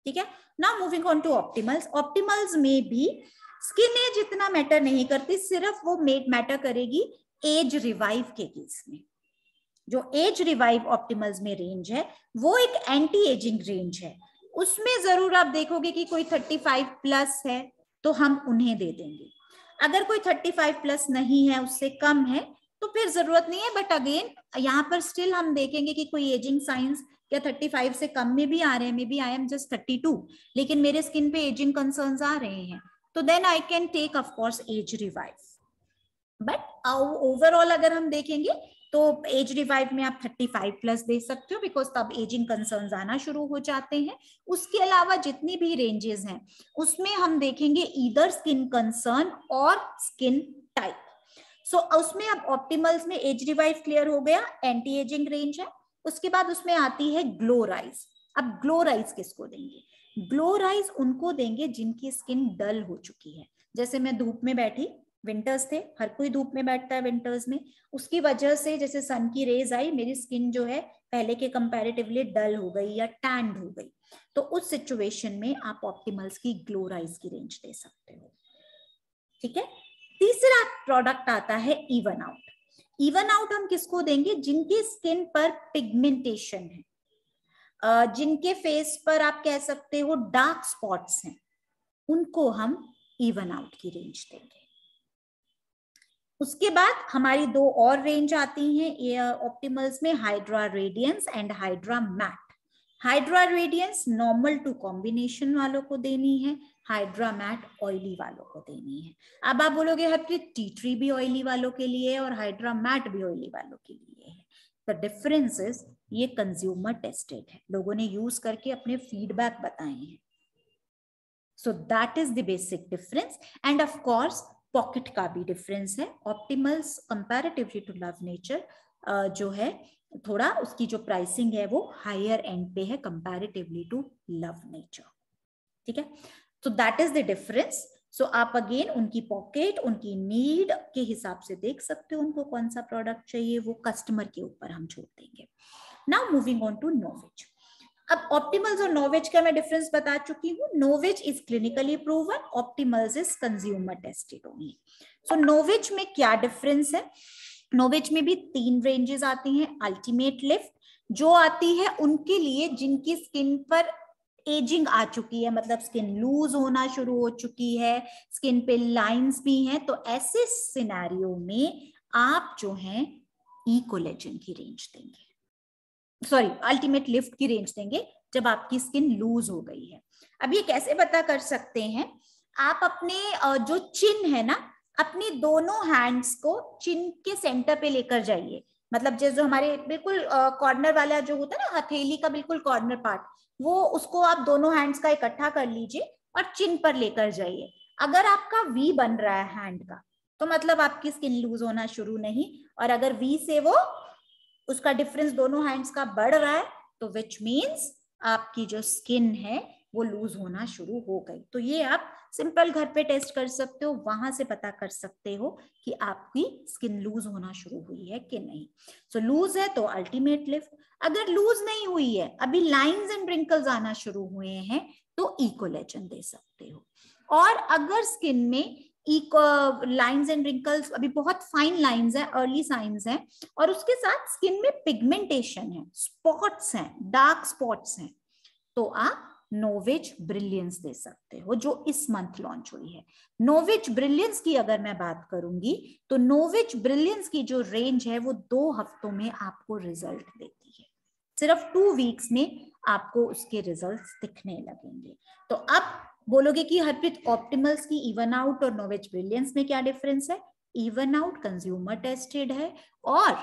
Speaker 1: ठीक है। Now moving on to Optimals. Optimals में भी स्किन एज इतना मैटर नहीं करती, सिर्फ वो मैटर करेगी एज रिवाइव के केस में। जो एज रिवाइव ऑप्टिमल्स में रेंज है वो एक एंटी एजिंग रेंज है, उसमें जरूर आप देखोगे कि कोई 35 प्लस है तो हम उन्हें दे देंगे। अगर कोई 35 प्लस नहीं है, उससे कम है, तो फिर जरूरत नहीं है। बट अगेन यहाँ पर स्टिल हम देखेंगे कि कोई एजिंग साइंस या 35 से कम में भी आ रहे हैं, maybe I am just 32 लेकिन मेरे स्किन पे एजिंग कंसर्न्स आ रहे हैं, तो then I can take of course as revive. But overall अगर हम देखेंगे तो एज रिवाइव में आप 35 प्लस दे सकते हो, बिकॉज तब एजिंग कंसर्न्स आना शुरू हो जाते हैं। उसके अलावा जितनी भी रेंजेस हैं उसमें हम देखेंगे ईदर स्किन कंसर्न और स्किन टाइप। सो उसमें अब ऑप्टिमल्स में एज रिवाइव क्लियर हो गया, एंटी एजिंग रेंज है। उसके बाद उसमें आती है ग्लो राइज। अब ग्लो राइज किसको देंगे? ग्लो राइज उनको देंगे जिनकी स्किन डल हो चुकी है। जैसे मैं धूप में बैठी, विंटर्स थे, हर कोई धूप में बैठता है विंटर्स में, उसकी वजह से जैसे सन की रेज आई, मेरी स्किन जो है पहले के कंपैरेटिवली डल हो गई या टैंड हो गई, तो उस सिचुएशन में आप ऑप्टिमल्स की ग्लो राइज की रेंज दे सकते हो, ठीक है। तीसरा प्रोडक्ट आता है इवन आउट। इवन आउट हम किसको देंगे? जिनकी स्किन पर पिगमेंटेशन है, जिनके फेस पर आप कह सकते हो डार्क स्पॉट्स हैं, उनको हम इवन आउट की रेंज देंगे। उसके बाद हमारी दो और रेंज आती हैं ऑप्टिमल्स में, hydra radiance and hydra matte. Hydra radiance normal to combination वालों को देनी है, हाइड्रा मैट ऑयली वालों को देनी है। अब आप बोलोगे हरप्रीत टी ट्री भी ऑयली वालों के लिए है और हाइड्रा मैट भी ऑयली वालों के लिए है। द डिफरेंस इज ये कंज्यूमर टेस्टेड है, लोगों ने यूज करके अपने फीडबैक बताए हैं। So that is the basic difference. And of course pocket का भी डिफरेंस है। Optimals comparatively to love nature जो है थोड़ा उसकी जो प्राइसिंग है वो हायर एंड पे है कंपैरेटिवली टू लव नेचर, ठीक है। तो दैट इज द डिफरेंस। सो आप अगेन उनकी पॉकेट, उनकी नीड के हिसाब से देख सकते हो उनको कौन सा प्रोडक्ट चाहिए, वो कस्टमर के ऊपर हम छोड़ देंगे। Now moving on to नोवेज। अब ऑप्टिमल्स और नोवेज का मैं डिफरेंस बता चुकी हूँ। NovAge is clinically proven, Optimals is consumer tested only. So NovAge में क्या डिफरेंस है? नोवेज में भी 3 रेंजेस आती हैं। अल्टीमेट लिफ्ट जो आती है उनके लिए जिनकी स्किन पर एजिंग आ चुकी है, मतलब स्किन लूज होना शुरू हो चुकी है, स्किन पे लाइंस भी हैं, तो ऐसे सिनेरियो में आप जो हैं ई कोलेजन की रेंज देंगे, सॉरी अल्टीमेट लिफ्ट की रेंज देंगे जब आपकी स्किन लूज हो गई है। अब ये कैसे पता कर सकते हैं? आप अपने जो चिन है ना, अपनी दोनों हैंड्स को चिन के सेंटर पे लेकर जाइए, मतलब जो हमारे बिल्कुल कॉर्नर वाला जो होता है ना, हथेली का बिल्कुल कॉर्नर पार्ट, वो उसको आप दोनों हैंड्स का इकट्ठा कर लीजिए और चिन पर लेकर जाइए। अगर आपका वी बन रहा है हैंड का, तो मतलब आपकी स्किन लूज होना शुरू नहीं, और अगर वी से वो उसका डिफरेंस दोनों हैंड्स का बढ़ रहा है, तो विच मीन्स आपकी जो स्किन है वो लूज होना शुरू हो गई। तो ये आप सिंपल घर पे टेस्ट कर सकते हो, वहां से पता कर सकते हो कि आपकी स्किन लूज होना शुरू हुई है कि नहीं। सो लूज है तो अल्टीमेट लिफ्ट, अगर लूज नहीं हुई है, अभी लाइंस एंड रिंकल्स आना शुरू हुए हैं, तो इकोलेजन दे सकते हो। और अगर स्किन में लाइंस एंड रिंकल्स, अभी बहुत फाइन लाइंस है, अर्ली साइंस है, और उसके साथ स्किन में पिगमेंटेशन है, स्पॉट्स हैं, डार्क स्पॉट्स हैं, तो आप नोविच ब्रिलियंस दे सकते हो, जो इस मंथ लॉन्च हुई है। नोविच ब्रिलियंस की अगर मैं बात करूंगी, तो नोविच ब्रिलियंस की जो रेंज है वो 2 हफ्तों में आपको रिजल्ट देती है, सिर्फ 2 वीक्स में आपको उसके रिजल्ट्स दिखने लगेंगे। तो अब बोलोगे कि हरप्रीत ऑप्टिमल्स की इवन आउट और नोविच ब्रिलियंस में क्या डिफरेंस है? इवन आउट कंज्यूमर टेस्टेड है, और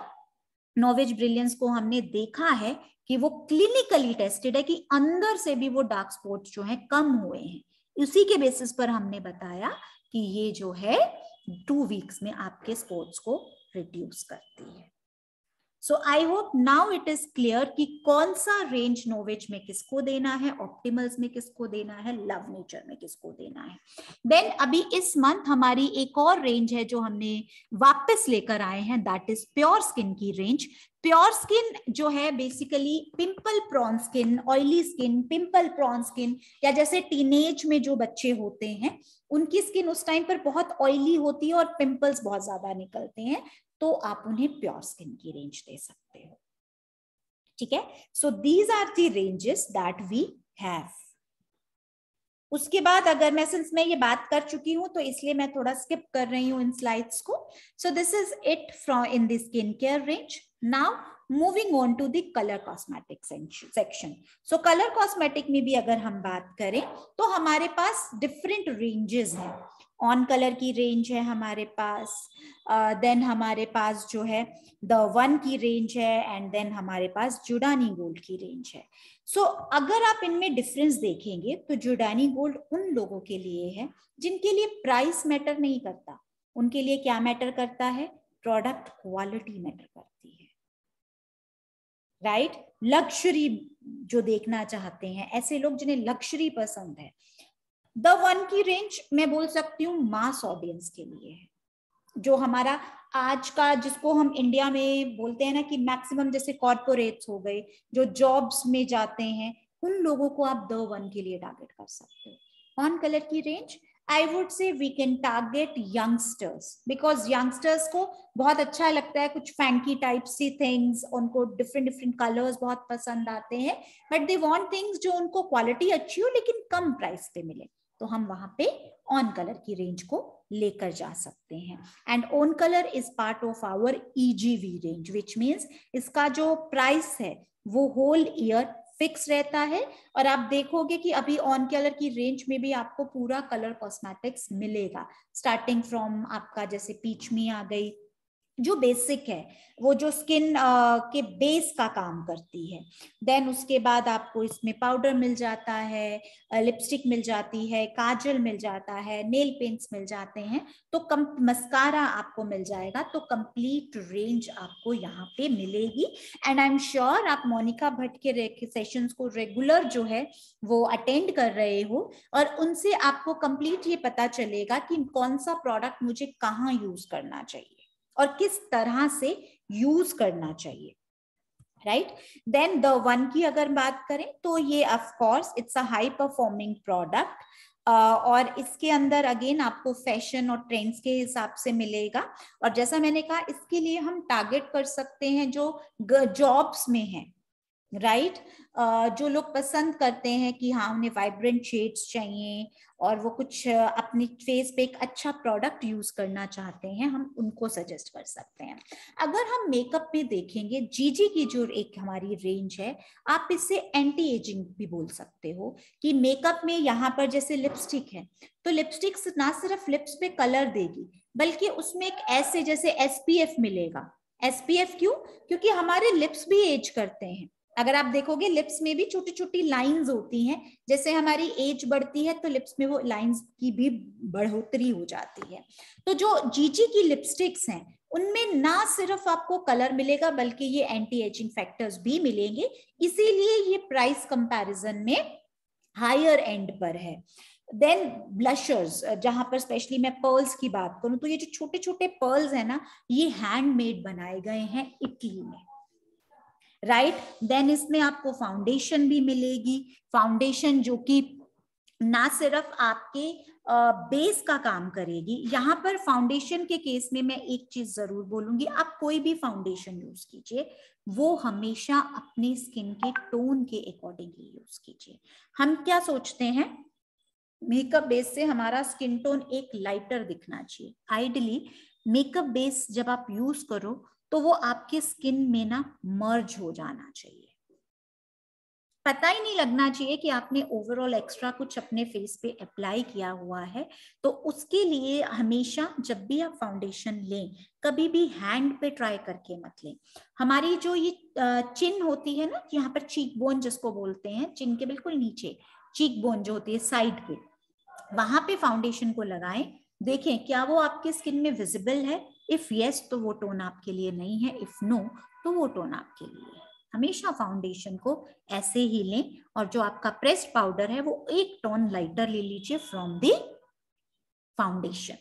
Speaker 1: नोविच ब्रिलियंस को हमने देखा है कि वो क्लिनिकली टेस्टेड है, कि अंदर से भी वो डार्क स्पॉट्स जो हैं कम हुए हैं। उसी के बेसिस पर हमने बताया कि ये जो है 2 वीक्स में आपके स्पॉट्स को रिड्यूस करती है। So I hope now it is clear कि कौन सा रेंज नोविच में किसको देना है, ऑप्टिमल्स में किसको देना है, लव नेचर में किसको देना है। देन अभी इस मंथ हमारी एक और रेंज है जो हमने वापस लेकर आए हैं, दैट इज प्योर स्किन की रेंज। प्योर स्किन जो है basically pimple prawn skin, oily skin, pimple prawn skin, या जैसे टीनेज में जो बच्चे होते हैं उनकी स्किन उस टाइम पर बहुत ऑयली होती है और पिंपल्स बहुत ज्यादा निकलते हैं, तो आप उन्हें प्योर स्किन की रेंज दे सकते हो। ठीक है, so these are the ranges that we have. उसके बाद अगर मैं, सिंस मैं ये बात कर चुकी हूं तो इसलिए मैं थोड़ा स्किप कर रही हूं इन स्लाइड्स को। So this is it from in the skin care range. Now moving on to the colour cosmetic section. So colour cosmetic में भी अगर हम बात करें तो हमारे पास डिफरेंट रेंजेस हैं। ऑन कलर की रेंज है हमारे पास, देन हमारे पास जो है द वन की रेंज है, एंड देन हमारे पास जुडानी गोल्ड की रेंज है। सो अगर आप इनमें डिफरेंस देखेंगे तो जुडानी गोल्ड उन लोगों के लिए है जिनके लिए प्राइस मैटर नहीं करता, उनके लिए क्या मैटर करता है? प्रोडक्ट क्वालिटी मैटर करती है, राइट? लग्जरी जो देखना चाहते हैं, ऐसे लोग जिन्हें लग्जरी पसंद है, द वन की रेंज मैं बोल सकती हूँ मास ऑडियंस के लिए है। जो हमारा आज का, जिसको हम इंडिया में बोलते हैं ना कि मैक्सिमम जैसे कॉर्पोरेट्स हो गए, जो जॉब्स में जाते हैं, उन लोगों को आप द वन के लिए टारगेट कर सकते हो। ऑन कलर की range I would say we can target youngsters, because youngsters को बहुत अच्छा लगता है कुछ फैंकी टाइप सी थिंग्स, उनको डिफरेंट डिफरेंट कलर्स बहुत पसंद आते हैं, बट दे वांट थिंग्स जो उनको क्वालिटी अच्छी हो लेकिन कम प्राइस पे मिले, तो हम वहां पे ऑन कलर की रेंज को लेकर जा सकते हैं। And on colour is part of our EGV range, which means इसका जो प्राइस है वो होल ईयर फिक्स रहता है। और आप देखोगे कि अभी ऑन कलर की रेंज में भी आपको पूरा कलर कॉस्मेटिक्स मिलेगा, स्टार्टिंग फ्रॉम आपका जैसे पीच मी आ गई, जो बेसिक है, वो जो स्किन के बेस का काम करती है। देन उसके बाद आपको इसमें पाउडर मिल जाता है, लिपस्टिक मिल जाती है, काजल मिल जाता है, नेल पेंट्स मिल जाते हैं, तो मस्कारा आपको मिल जाएगा। तो कंप्लीट रेंज आपको यहाँ पे मिलेगी। एंड आई एम श्योर आप मोनिका भट्ट के सेशंस को रेगुलर जो है वो अटेंड कर रहे हो, और उनसे आपको कंप्लीट ये पता चलेगा कि कौन सा प्रोडक्ट मुझे कहाँ यूज करना चाहिए और किस तरह से यूज करना चाहिए, राइट? देन द वन की अगर बात करें तो ये of course it's a high performing product, और इसके अंदर अगेन आपको फैशन और ट्रेंड्स के हिसाब से मिलेगा। और जैसा मैंने कहा, इसके लिए हम टारगेट कर सकते हैं जो जॉब्स में है, राइट? जो लोग पसंद करते हैं कि हाँ उन्हें वाइब्रेंट शेड्स चाहिए और वो कुछ अपनी फेस पे एक अच्छा प्रोडक्ट यूज करना चाहते हैं, हम उनको सजेस्ट कर सकते हैं। अगर हम मेकअप में देखेंगे, जीजी की जो एक हमारी रेंज है, आप इसे एंटी एजिंग भी बोल सकते हो, कि मेकअप में यहाँ पर जैसे लिपस्टिक है, तो लिपस्टिक ना सिर्फ लिप्स पे कलर देगी बल्कि उसमें एक ऐसे जैसे SPF मिलेगा। SPF क्यों? क्योंकि हमारे लिप्स भी एज करते हैं। अगर आप देखोगे लिप्स में भी छोटी छोटी लाइंस होती हैं, जैसे हमारी एज बढ़ती है तो लिप्स में वो लाइंस की भी बढ़ोतरी हो जाती है। तो जो जीजी की लिपस्टिक्स हैं उनमें ना सिर्फ आपको कलर मिलेगा बल्कि ये एंटी एजिंग फैक्टर्स भी मिलेंगे, इसीलिए ये प्राइस कंपैरिजन में हायर एंड पर है। देन ब्लशर्स, जहां पर स्पेशली मैं पर्ल्स की बात करूं तो ये जो छोटे छोटे पर्ल्स है ना, ये हैंडमेड बनाए गए हैं इटली में, राइट। देन इसमें आपको फाउंडेशन भी मिलेगी, फाउंडेशन जो कि ना सिर्फ आपके बेस का काम करेगी। यहाँ पर फाउंडेशन के केस में मैं एक चीज जरूर बोलूंगी, आप कोई भी फाउंडेशन यूज कीजिए वो हमेशा अपनी स्किन के टोन के अकॉर्डिंगली यूज कीजिए। हम क्या सोचते हैं, मेकअप बेस से हमारा स्किन टोन एक लाइटर दिखना चाहिए। आइडली मेकअप बेस जब आप यूज करो तो वो आपके स्किन में ना मर्ज हो जाना चाहिए, पता ही नहीं लगना चाहिए कि आपने ओवरऑल एक्स्ट्रा कुछ अपने फेस पे अप्लाई किया हुआ है। तो उसके लिए हमेशा जब भी आप फाउंडेशन लें, कभी भी हैंड पे ट्राई करके मत लें। हमारी जो ये चिन होती है ना, यहाँ पर चीक बोन जिसको बोलते हैं, चिन के बिल्कुल नीचे चीक बोन जो होती है साइड पे, वहां पे फाउंडेशन को लगाएं, देखें क्या वो आपके स्किन में विजिबल है। इफ यस तो वो टोन आपके लिए नहीं है, इफ नो तो वो टोन आपके लिए है। हमेशा फाउंडेशन को ऐसे ही लें, और जो आपका प्रेस्ड पाउडर है वो एक टोन लाइटर ले लीजिए फ्रॉम द फाउंडेशन।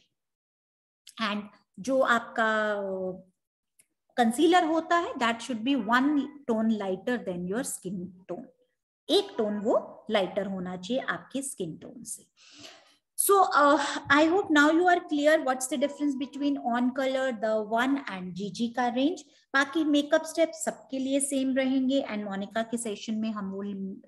Speaker 1: एंड जो आपका कंसीलर होता है that should be 1 tone lighter than your skin tone, एक टोन वो लाइटर होना चाहिए आपके स्किन टोन से। So I hope now you are clear what's the difference between On Color, The One and GG का range. बाकी makeup steps सबके लिए सेम रहेंगे, एंड मोनिका के सेशन में हम वो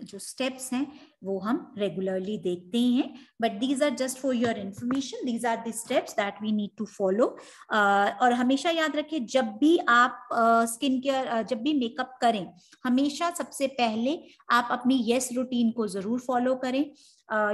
Speaker 1: जो स्टेप्स हैं वो हम रेगुलरली देखते ही हैं, but these are just for your information, these are the steps that we need to follow. और हमेशा याद रखें जब भी आप स्किन केयर जब भी मेकअप करें, हमेशा सबसे पहले आप अपनी यस रूटीन को जरूर फॉलो करें।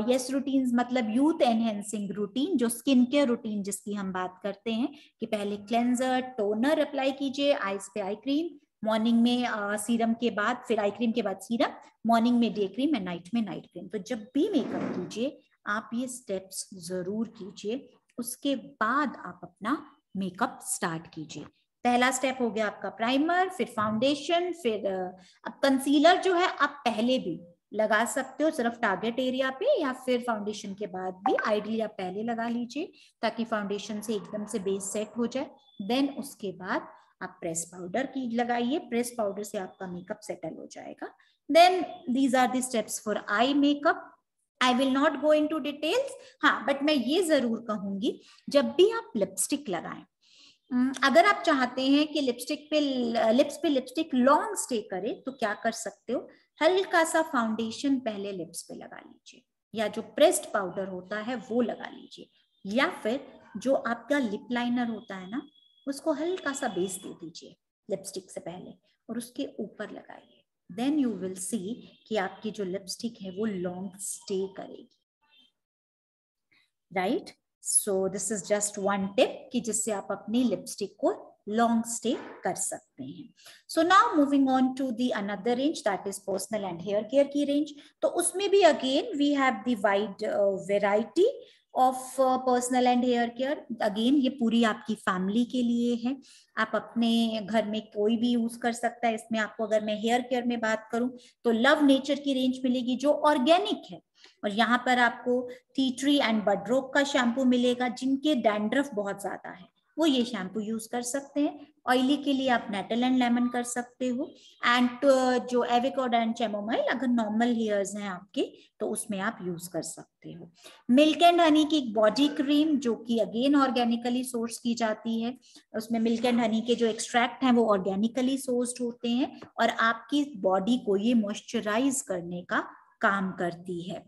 Speaker 1: यस रूटीन्स मतलब यूथ एनहेंसिंग रूटीन, जो स्किन केयर रूटीन जिसकी हम बात करते हैं कि पहले क्लेंजर टोनर अप्लाई कीजिए, आईज पे आई क्रीम, मॉर्निंग में सीरम के बाद, फिर आई क्रीम के बाद सीरम, मॉर्निंग में डे क्रीम एंड नाइट में नाइट क्रीम। तो जब भी मेकअप कीजिए आप ये स्टेप्स जरूर कीजिए, उसके बाद आप अपना मेकअप स्टार्ट कीजिए। पहला स्टेप हो गया आपका प्राइमर, फिर फाउंडेशन, फिर अब कंसीलर जो है आप पहले भी लगा सकते हो सिर्फ टारगेट एरिया पे, या फिर फाउंडेशन के बाद भी आइडियली आप पहले लगा लीजिए ताकि फाउंडेशन से एकदम से बेस सेट हो जाए। देन उसके बाद आप प्रेस पाउडर की लगाइए, प्रेस पाउडर से आपका मेकअप सेटल हो जाएगा। Then these are the steps for eye makeup. I will not go into details, हाँ बट मैं ये जरूर कहूंगी जब भी आप लिपस्टिक लगाएं, अगर आप चाहते हैं कि लिप्स पे लिपस्टिक लॉन्ग स्टे करे तो क्या कर सकते हो, हल्का सा फाउंडेशन पहले लिप्स पे लगा लीजिए, या जो प्रेस्ड पाउडर होता है वो लगा लीजिए, या फिर जो आपका लिप लाइनर होता है ना उसको हल्का सा बेस दे दीजिए लिपस्टिक से पहले और उसके ऊपर लगाइए। देन यू विल सी कि आपकी जो लिपस्टिक है वो लॉन्ग स्टे करेगी, right. So this is just one tip कि जिससे आप अपनी लिपस्टिक को लॉन्ग स्टे कर सकते हैं। So now moving on to the another range that is personal and hair care की रेंज। तो उसमें भी again we have the wide variety of personal and hair care. Again ये पूरी आपकी फैमिली के लिए है, आप अपने घर में कोई भी यूज कर सकता है। इसमें आपको अगर मैं हेयर केयर में बात करूं तो लव नेचर की रेंज मिलेगी जो ऑर्गेनिक है, और यहाँ पर आपको टी ट्री एंड बडरोक का शैम्पू मिलेगा। जिनके डैंड्रफ बहुत ज्यादा है वो ये शैम्पू यूज कर सकते हैं। ऑयली के लिए आप नेटल एंड लेमन कर सकते हो, एंड जो एविकोड एंड चेमोमाइल अगर नॉर्मल हेयर्स हैं आपके तो उसमें आप यूज कर सकते हो। मिल्क एंड हनी की एक बॉडी क्रीम जो कि अगेन ऑर्गेनिकली सोर्स की जाती है, उसमें मिल्क एंड हनी के जो एक्सट्रैक्ट हैं वो ऑर्गेनिकली सोर्स्ड होते हैं और आपकी बॉडी को ये मॉइस्चराइज करने का काम करती है,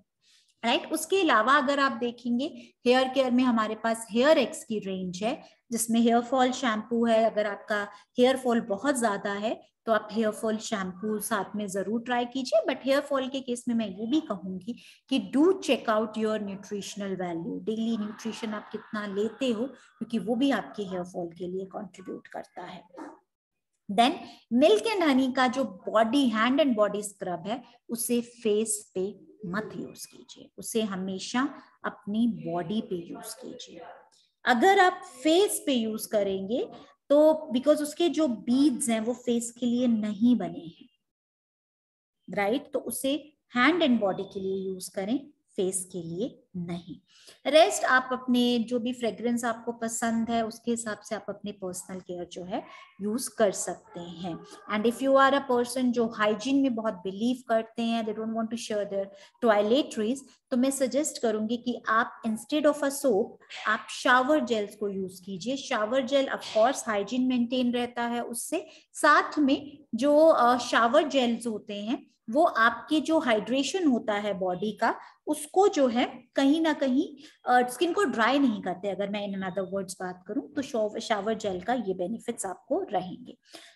Speaker 1: राइट। उसके अलावा अगर आप देखेंगे हेयर केयर में हमारे पास हेयर एक्स की रेंज है जिसमें हेयर फॉल शैम्पू है। अगर आपका हेयर फॉल बहुत ज्यादा है तो आप हेयर फॉल शैम्पू साथ में जरूर ट्राई कीजिए, बट हेयर फॉल के केस में मैं ये भी कहूंगी कि do check out your nutritional value, daily nutrition आप कितना लेते हो क्योंकि वो भी आपके हेयर फॉल के लिए कंट्रीब्यूट करता है। देन मिल्क एंड हनी का जो body hand and body scrub है उसे फेस पे मत यूज कीजिए, उसे हमेशा अपनी बॉडी पे यूज कीजिए। अगर आप फेस पे यूज करेंगे तो बिकॉज उसके जो बीड्स हैं वो फेस के लिए नहीं बने हैं, राइट, तो उसे हैंड एंड बॉडी के लिए यूज करें, फेस के लिए नहीं। रेस्ट आप अपने जो भी फ्रेग्रेंस आपको पसंद है उसके हिसाब से आप अपने पर्सनल केयर जो है यूज कर सकते हैं। And if you are a person जो हाइजीन में बहुत बिलीव करते हैं, they don't want to share their toiletries, तो मैं सजेस्ट करूंगी कि आप इंस्टेड ऑफ अ सोप आप शावर जेल्स को यूज कीजिए। Shower gel of course hygiene maintain रहता है उससे, साथ में जो शावर जेल्स होते हैं वो आपके जो हाइड्रेशन होता है बॉडी का उसको जो है कहीं ना कहीं स्किन को ड्राई नहीं करते। अगर मैं इन अदर वर्ड्स बात करूं तो शावर जेल का ये बेनिफिट्स आपको रहेंगे।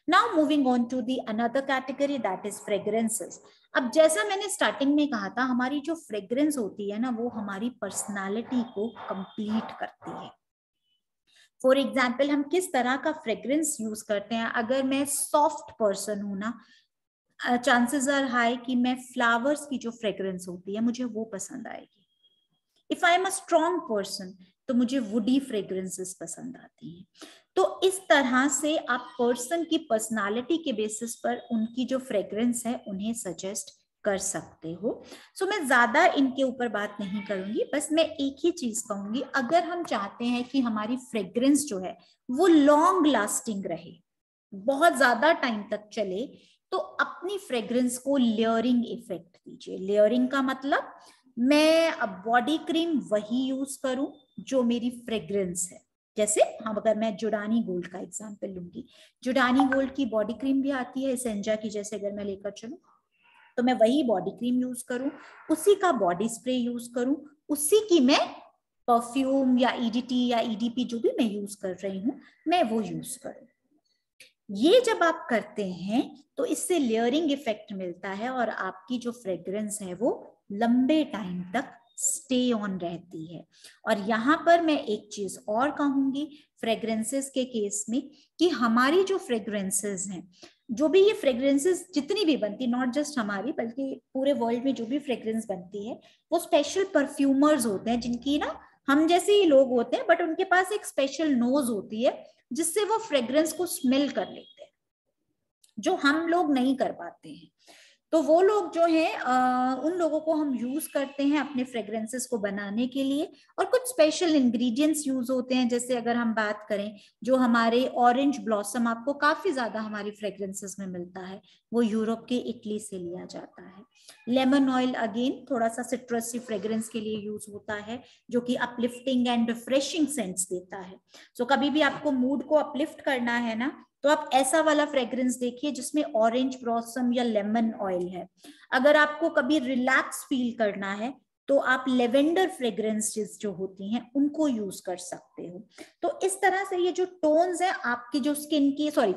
Speaker 1: Now moving on to the another category, that is fragrances. अब जैसा मैंने स्टार्टिंग में कहा था, हमारी जो फ्रेग्रेंस होती है ना वो हमारी पर्सनालिटी को कंप्लीट करती है। फॉर एग्जाम्पल हम किस तरह का फ्रेग्रेंस यूज करते हैं। अगर मैं सॉफ्ट पर्सन हूं ना, चांसेस आर हाई कि मैं फ्लावर्स की जो फ्रेग्रेंस होती है मुझे वो पसंद आएगी। If I am a strong person तो मुझे वुडी फ्रेग्रेंसेस पसंद आती हैं। तो इस तरह से आप पर्सन की पर्सनालिटी के बेसिस पर उनकी जो फ्रेग्रेंस है उन्हें सजेस्ट कर सकते हो। सो मैं ज्यादा इनके ऊपर बात नहीं करूंगी, बस मैं एक ही चीज कहूंगी, अगर हम चाहते हैं कि हमारी फ्रेग्रेंस जो है वो लॉन्ग लास्टिंग रहे, बहुत ज्यादा टाइम तक चले, तो अपनी फ्रेग्रेंस को लेयरिंग इफेक्ट दीजिए। लेयरिंग का मतलब मैं बॉडी क्रीम वही यूज करूं जो मेरी फ्रेग्रेंस है। जैसे हम अगर मैं जुडानी गोल्ड का एग्जांपल लूंगी, जुडानी गोल्ड की बॉडी क्रीम भी आती है एसेंजा की, जैसे अगर मैं लेकर चलूं तो मैं वही बॉडी क्रीम यूज करूं, उसी का बॉडी स्प्रे यूज करूं, उसी की मैं परफ्यूम या ईडीटी या ईडीपी जो भी मैं यूज कर रही हूं मैं वो यूज करूं। ये जब आप करते हैं तो इससे लेयरिंग इफेक्ट मिलता है और आपकी जो फ्रेग्रेंस है वो लंबे टाइम तक स्टे ऑन रहती है। और यहाँ पर मैं एक चीज और कहूंगी फ्रेग्रेंसेस के केस में, कि हमारी जो फ्रेग्रेंसेस हैं, जो भी ये फ्रेग्रेंसेस जितनी भी बनती, नॉट जस्ट हमारी बल्कि पूरे वर्ल्ड में जो भी फ्रेग्रेंस बनती है वो स्पेशल परफ्यूमर्स होते हैं, जिनकी ना हम जैसे ही लोग होते हैं बट उनके पास एक स्पेशल नोज होती है जिससे वो फ्रेग्रेंस को स्मेल कर लेते हैं, जो हम लोग नहीं कर पाते हैं। तो वो लोग जो हैं उन लोगों को हम यूज करते हैं अपने फ्रेग्रेंसेस को बनाने के लिए। और कुछ स्पेशल इंग्रेडिएंट्स यूज होते हैं, जैसे अगर हम बात करें जो हमारे ऑरेंज ब्लॉसम आपको काफी ज्यादा हमारी फ्रेग्रेंसेस में मिलता है, वो यूरोप के इटली से लिया जाता है। लेमन ऑयल अगेन थोड़ा सा सिट्रसी फ्रेग्रेंस के लिए यूज होता है, जो कि अपलिफ्टिंग एंड रिफ्रेशिंग सेंट्स देता है। सो कभी भी आपको मूड को अपलिफ्ट करना है ना, तो आप ऐसा वाला फ्रेग्रेंस देखिए जिसमें ऑरेंज ब्लॉसम या लेमन ऑयल है। अगर आपको कभी रिलैक्स फील करना है तो आप लेवेंडर फ्रेग्रेंसेस जो होती हैं उनको यूज कर सकते हो। तो इस तरह से ये जो टोन्स है आपकी जो स्किन की, सॉरी,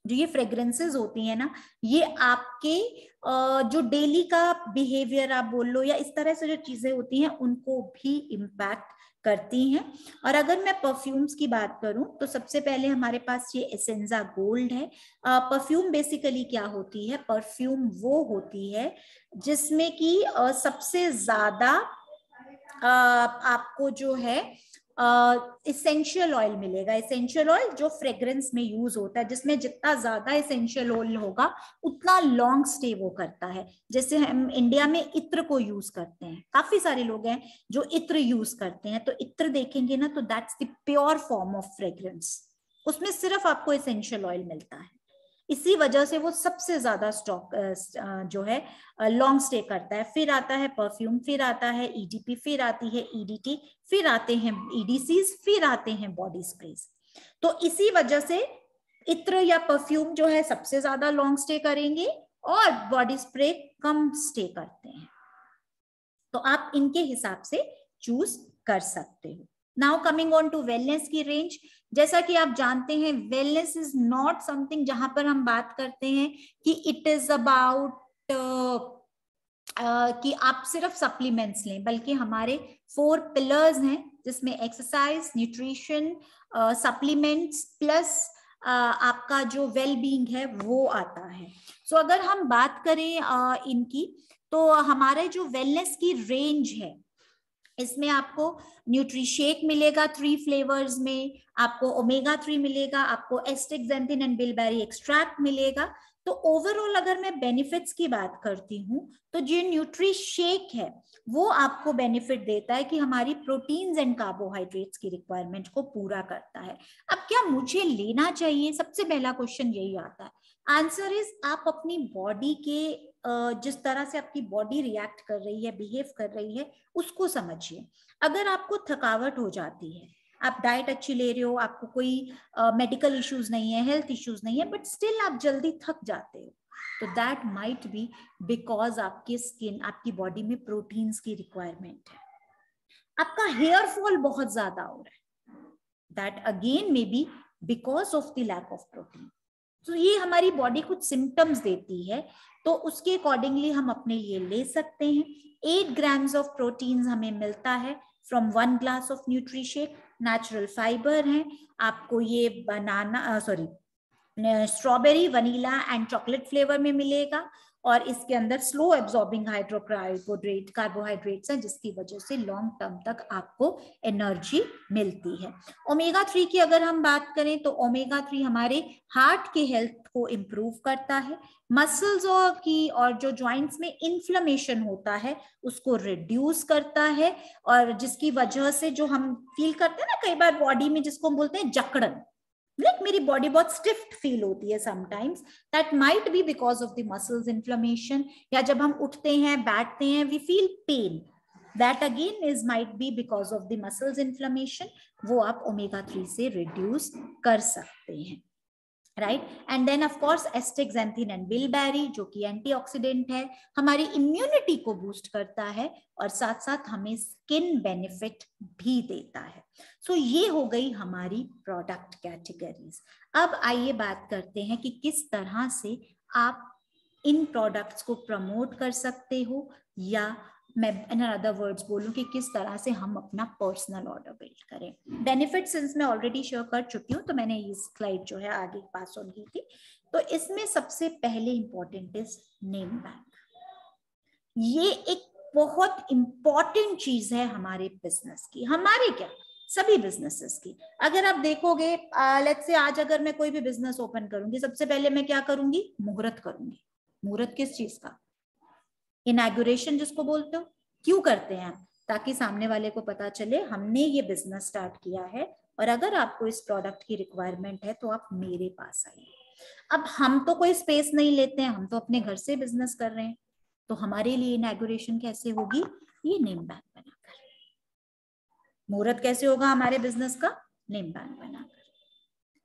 Speaker 1: जो ये फ्रेग्रेंसेस होती है ना, ये आपके जो डेली का बिहेवियर आप बोल लो या इस तरह से जो चीजें होती हैं उनको भी इम्पैक्ट करती हैं। और अगर मैं परफ्यूम्स की बात करूं तो सबसे पहले हमारे पास ये एसेंजा गोल्ड है। परफ्यूम बेसिकली क्या होती है, परफ्यूम वो होती है जिसमें कि सबसे ज्यादा आपको जो है इसेंशियल ऑयल मिलेगा। इसेंशियल ऑयल जो फ्रेग्रेंस में यूज होता है, जिसमें जितना ज्यादा इसेंशियल ऑयल होगा उतना लॉन्ग स्टे वो करता है। जैसे हम इंडिया में इत्र को यूज करते हैं, काफी सारे लोग हैं जो इत्र यूज करते हैं, तो इत्र देखेंगे ना तो that's the pure form of fragrance, उसमें सिर्फ आपको इसेंशियल ऑयल मिलता है। इसी वजह से वो सबसे ज्यादा स्टॉक जो है लॉन्ग स्टे करता है। फिर आता है परफ्यूम, फिर आता है ईडीपी, फिर आती है ईडीटी, फिर आते हैं ईडीसीज, फिर आते हैं बॉडी स्प्रेज। तो इसी वजह से इत्र या परफ्यूम जो है सबसे ज्यादा लॉन्ग स्टे करेंगे और बॉडी स्प्रे कम स्टे करते हैं। तो आप इनके हिसाब से चूज कर सकते हो। Now coming on to wellness की रेंज, जैसा कि आप जानते हैं वेलनेस इज नॉट समथिंग जहां पर हम बात करते हैं कि इट इज अबाउट कि आप सिर्फ सप्लीमेंट्स लें, बल्कि हमारे 4 पिलर्स हैं जिसमें एक्सरसाइज, न्यूट्रिशन, सप्लीमेंट्स प्लस आपका जो वेल बीइंग है वो आता है। सो अगर हम बात करें इनकी, तो हमारे जो वेलनेस की रेंज है इसमें आपको न्यूट्रीशेक मिलेगा 3 फ्लेवर्स में, आपको ओमेगा 3 मिलेगा, आपको एस्टेक्सेंथिन एंड बिलबेरी एक्सट्रैक्ट मिलेगा। तो ओवरऑल अगर मैं बेनिफिट्स की बात करती हूँ तो जो न्यूट्रीशेक है वो आपको बेनिफिट देता है कि हमारी प्रोटीन्स एंड कार्बोहाइड्रेट्स की रिक्वायरमेंट को पूरा करता है। अब क्या मुझे लेना चाहिए, सबसे पहला क्वेश्चन यही आता है। आंसर इज आप अपनी बॉडी के जिस तरह से आपकी बॉडी रिएक्ट कर रही है, बिहेव कर रही है, उसको समझिए। अगर आपको थकावट हो जाती है, आप डाइट अच्छी ले रहे हो, आपको कोई मेडिकल इश्यूज नहीं है, हेल्थ इश्यूज नहीं है, बट स्टिल आप जल्दी थक जाते हो, तो दैट माइट बी बिकॉज आपकी स्किन, आपकी बॉडी में प्रोटीन्स की रिक्वायरमेंट है। आपका हेयर फॉल बहुत ज्यादा हो रहा है, that again may be because of the lack of protein. तो ये हमारी बॉडी कुछ सिम्टम्स देती है, तो उसके अकॉर्डिंगली हम अपने लिए ले सकते हैं। 8 ग्राम्स ऑफ प्रोटीन्स हमें मिलता है from 1 glass of nutrishake. Natural fibre है, आपको ये banana strawberry, vanilla and chocolate flavour में मिलेगा, और इसके अंदर स्लो एब्जॉर्बिंग कार्बोहाइड्रेट्स हैं, जिसकी वजह से लॉन्ग टर्म तक आपको एनर्जी मिलती है। ओमेगा 3 की अगर हम बात करें तो ओमेगा 3 हमारे हार्ट के हेल्थ को इम्प्रूव करता है, मसल्स की और जो जॉइंट्स में इन्फ्लेमेशन होता है उसको रिड्यूस करता है, और जिसकी वजह से जो हम फील करते हैं ना कई बार बॉडी में, जिसको हम बोलते हैं जकड़न, लाइक मेरी बॉडी बहुत स्टिफ्ड फील होती है sometimes, that might be because of the muscles inflammation. या जब हम उठते हैं, बैठते हैं, we feel pain, that again is might be because of the muscles inflammation. वो आप ओमेगा 3 से रिड्यूस कर सकते हैं, right. And then of course astaxanthin and bilberry, जो कि एंटीऑक्सीडेंट है, हमारी इम्यूनिटी को बूस्ट करता है और साथ साथ हमें स्किन बेनिफिट भी देता है। सो ये हो गई हमारी प्रोडक्ट कैटेगरीज। अब आइए बात करते हैं कि किस तरह से आप इन प्रोडक्ट्स को प्रमोट कर सकते हो, या मैं इन अदर वर्ड्स बोलूं कि किस तरह से हम अपना पर्सनल ऑर्डर बिल्ड करें। बेनिफिट सिंस मैं ऑलरेडी शेयर कर चुकी हूँ, तो मैंने ये स्लाइड जो है आगे पास ऑन की थी। तो इसमें सबसे पहले इंपॉर्टेंट इज नेम बैंक। ये एक बहुत इंपॉर्टेंट चीज है हमारे बिजनेस की, हमारे क्या सभी बिजनेसेस की। अगर आप देखोगे, लेट्स से आज अगर मैं कोई भी बिजनेस ओपन करूंगी, सबसे पहले मैं क्या करूंगी, मुहूर्त करूंगी। मुहूर्त किस चीज का, इनॉग्रेशन जिसको बोलते हो। क्यों करते हैं, ताकि सामने वाले को पता चले हमने ये बिजनेस स्टार्ट किया है, और अगर आपको इस प्रोडक्ट की रिक्वायरमेंट है तो आप मेरे पास आइए। अब हम तो कोई स्पेस नहीं लेते हैं, हम तो अपने घर से बिजनेस कर रहे हैं, तो हमारे लिए इनॉग्रेशन कैसे होगी, ये नेम बैंक बनाकर। मुहूर्त कैसे होगा हमारे बिजनेस का, नेम बैंक बनाकर।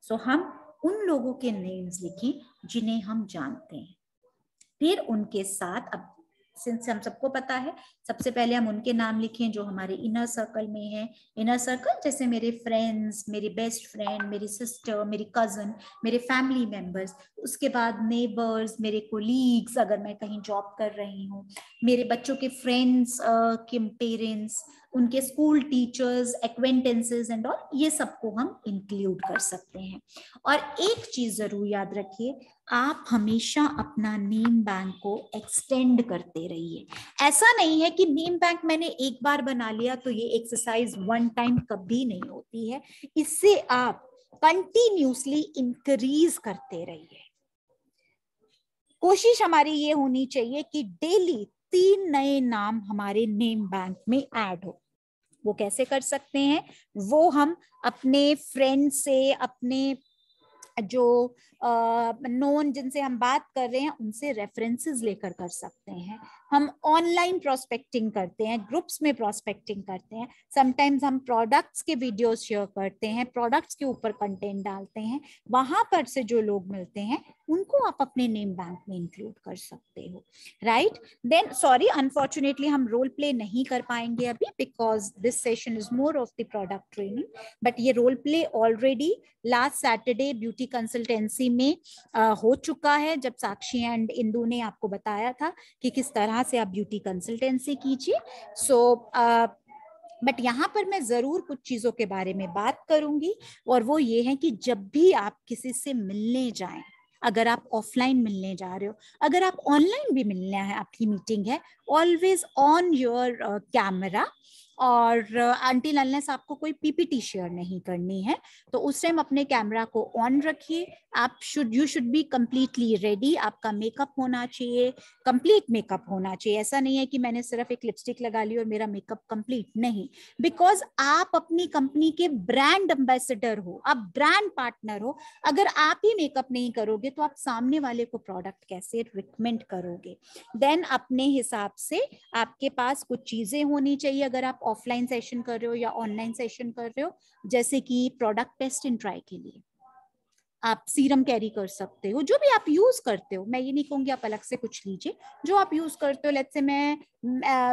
Speaker 1: सो हम उन लोगों के नेम्स लिखें जिन्हें हम जानते हैं, फिर उनके साथ, अब सिंस हम सबको पता है, सबसे पहले हम उनके नाम लिखें जो हमारे इनर सर्कल में है। इनर सर्कल जैसे मेरे फ्रेंड्स, मेरी बेस्ट फ्रेंड, मेरी सिस्टर, मेरी कजन, मेरे फैमिली मेंबर्स। उसके बाद नेबर्स, मेरे कोलीग्स अगर मैं कहीं जॉब कर रही हूँ, मेरे बच्चों के फ्रेंड्स के पेरेंट्स, उनके school teachers, acquaintances and all, ये सबको हम इंक्लूड कर सकते हैं। और एक चीज जरूर याद रखिए, आप हमेशा अपना नेम बैंक को एक्सटेंड करते रहिए। ऐसा नहीं है कि नेम बैंक मैंने एक बार बना लिया तो ये एक्सरसाइज वन टाइम कभी नहीं होती है, इससे आप कंटिन्यूसली इंक्रीज करते रहिए। कोशिश हमारी ये होनी चाहिए कि डेली 3 नए नाम हमारे नेम बैंक में ऐड हो। वो कैसे कर सकते हैं, वो हम अपने फ्रेंड से, अपने जो नोन जिनसे हम बात कर रहे हैं उनसे रेफरेंसेस लेकर कर सकते हैं। हम ऑनलाइन प्रोस्पेक्टिंग करते हैं, ग्रुप्स में प्रोस्पेक्टिंग करते हैं, समटाइम्स हम प्रोडक्ट्स के वीडियोस शेयर करते हैं, प्रोडक्ट्स के ऊपर कंटेंट डालते हैं, वहां पर से जो लोग मिलते हैं उनको आप अपने नेम बैंक में इंक्लूड कर सकते हो, राइट। देन सॉरी, अनफॉर्चुनेटली हम रोल प्ले नहीं कर पाएंगे अभी, because this session is more of the product training, but ये role play already last Saturday beauty consultancy में हो चुका है, जब साक्षी एंड इंदू ने आपको बताया था कि किस तरह से आप ब्यूटी कंसल्टेंसी कीजिए। सो बट यहाँ पर मैं जरूर कुछ चीजों के बारे में बात करूंगी, और वो ये है कि जब भी आप किसी से मिलने जाएं, अगर आप ऑफलाइन मिलने जा रहे हो, अगर आप ऑनलाइन भी मिलना है, आपकी मीटिंग है, ऑलवेज ऑन योर कैमरा और अनटिल अनलेस आपको कोई पीपीटी शेयर नहीं करनी है तो उस टाइम अपने कैमरा को ऑन रखिए। आप you should be completely ready, आपका मेकअप होना चाहिए, कंप्लीट मेकअप होना चाहिए। ऐसा नहीं है कि मैंने सिर्फ एक लिपस्टिक लगा ली और मेरा मेकअप कंप्लीट नहीं, बिकॉज आप अपनी कंपनी के ब्रांड एम्बेसडर हो, आप ब्रांड पार्टनर हो। अगर आप ही मेकअप नहीं करोगे तो आप सामने वाले को प्रोडक्ट कैसे रिकमेंड करोगे। देन अपने हिसाब से आपके पास कुछ चीजें होनी चाहिए अगर आप ऑफलाइन सेशन कर रहे हो या ऑनलाइन सेशन कर रहे हो, जैसे कि प्रोडक्ट टेस्ट एंड ट्राई के लिए आप सीरम कैरी कर सकते हो, जो भी आप यूज करते हो। मैं ये नहीं कहूंगी आप अलग से कुछ लीजिए, जो आप यूज करते हो। लेट्स से मैं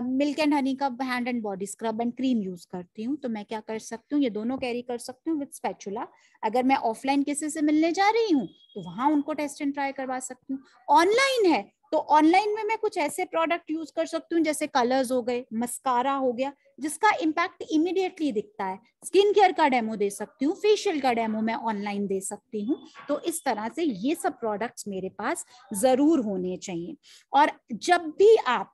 Speaker 1: मिल्क एंड हनी का hand and body scrub and cream use करती हूँ, तो मैं क्या कर सकती हूँ, ये दोनों कैरी कर सकती हूँ विद स्पैचुला। अगर मैं ऑफलाइन किसी से मिलने जा रही हूँ तो वहां उनको टेस्ट एंड ट्राई करवा सकती हूँ। ऑनलाइन है तो ऑनलाइन में मैं कुछ ऐसे प्रोडक्ट यूज कर सकती हूँ जैसे कलर्स हो गए, मस्कारा हो गया, जिसका इम्पैक्ट इमीडिएटली दिखता है। स्किन केयर का डेमो दे सकती हूँ, फेशियल का डेमो मैं ऑनलाइन दे सकती हूँ। तो इस तरह से ये सब प्रोडक्ट्स मेरे पास जरूर होने चाहिए। और जब भी आप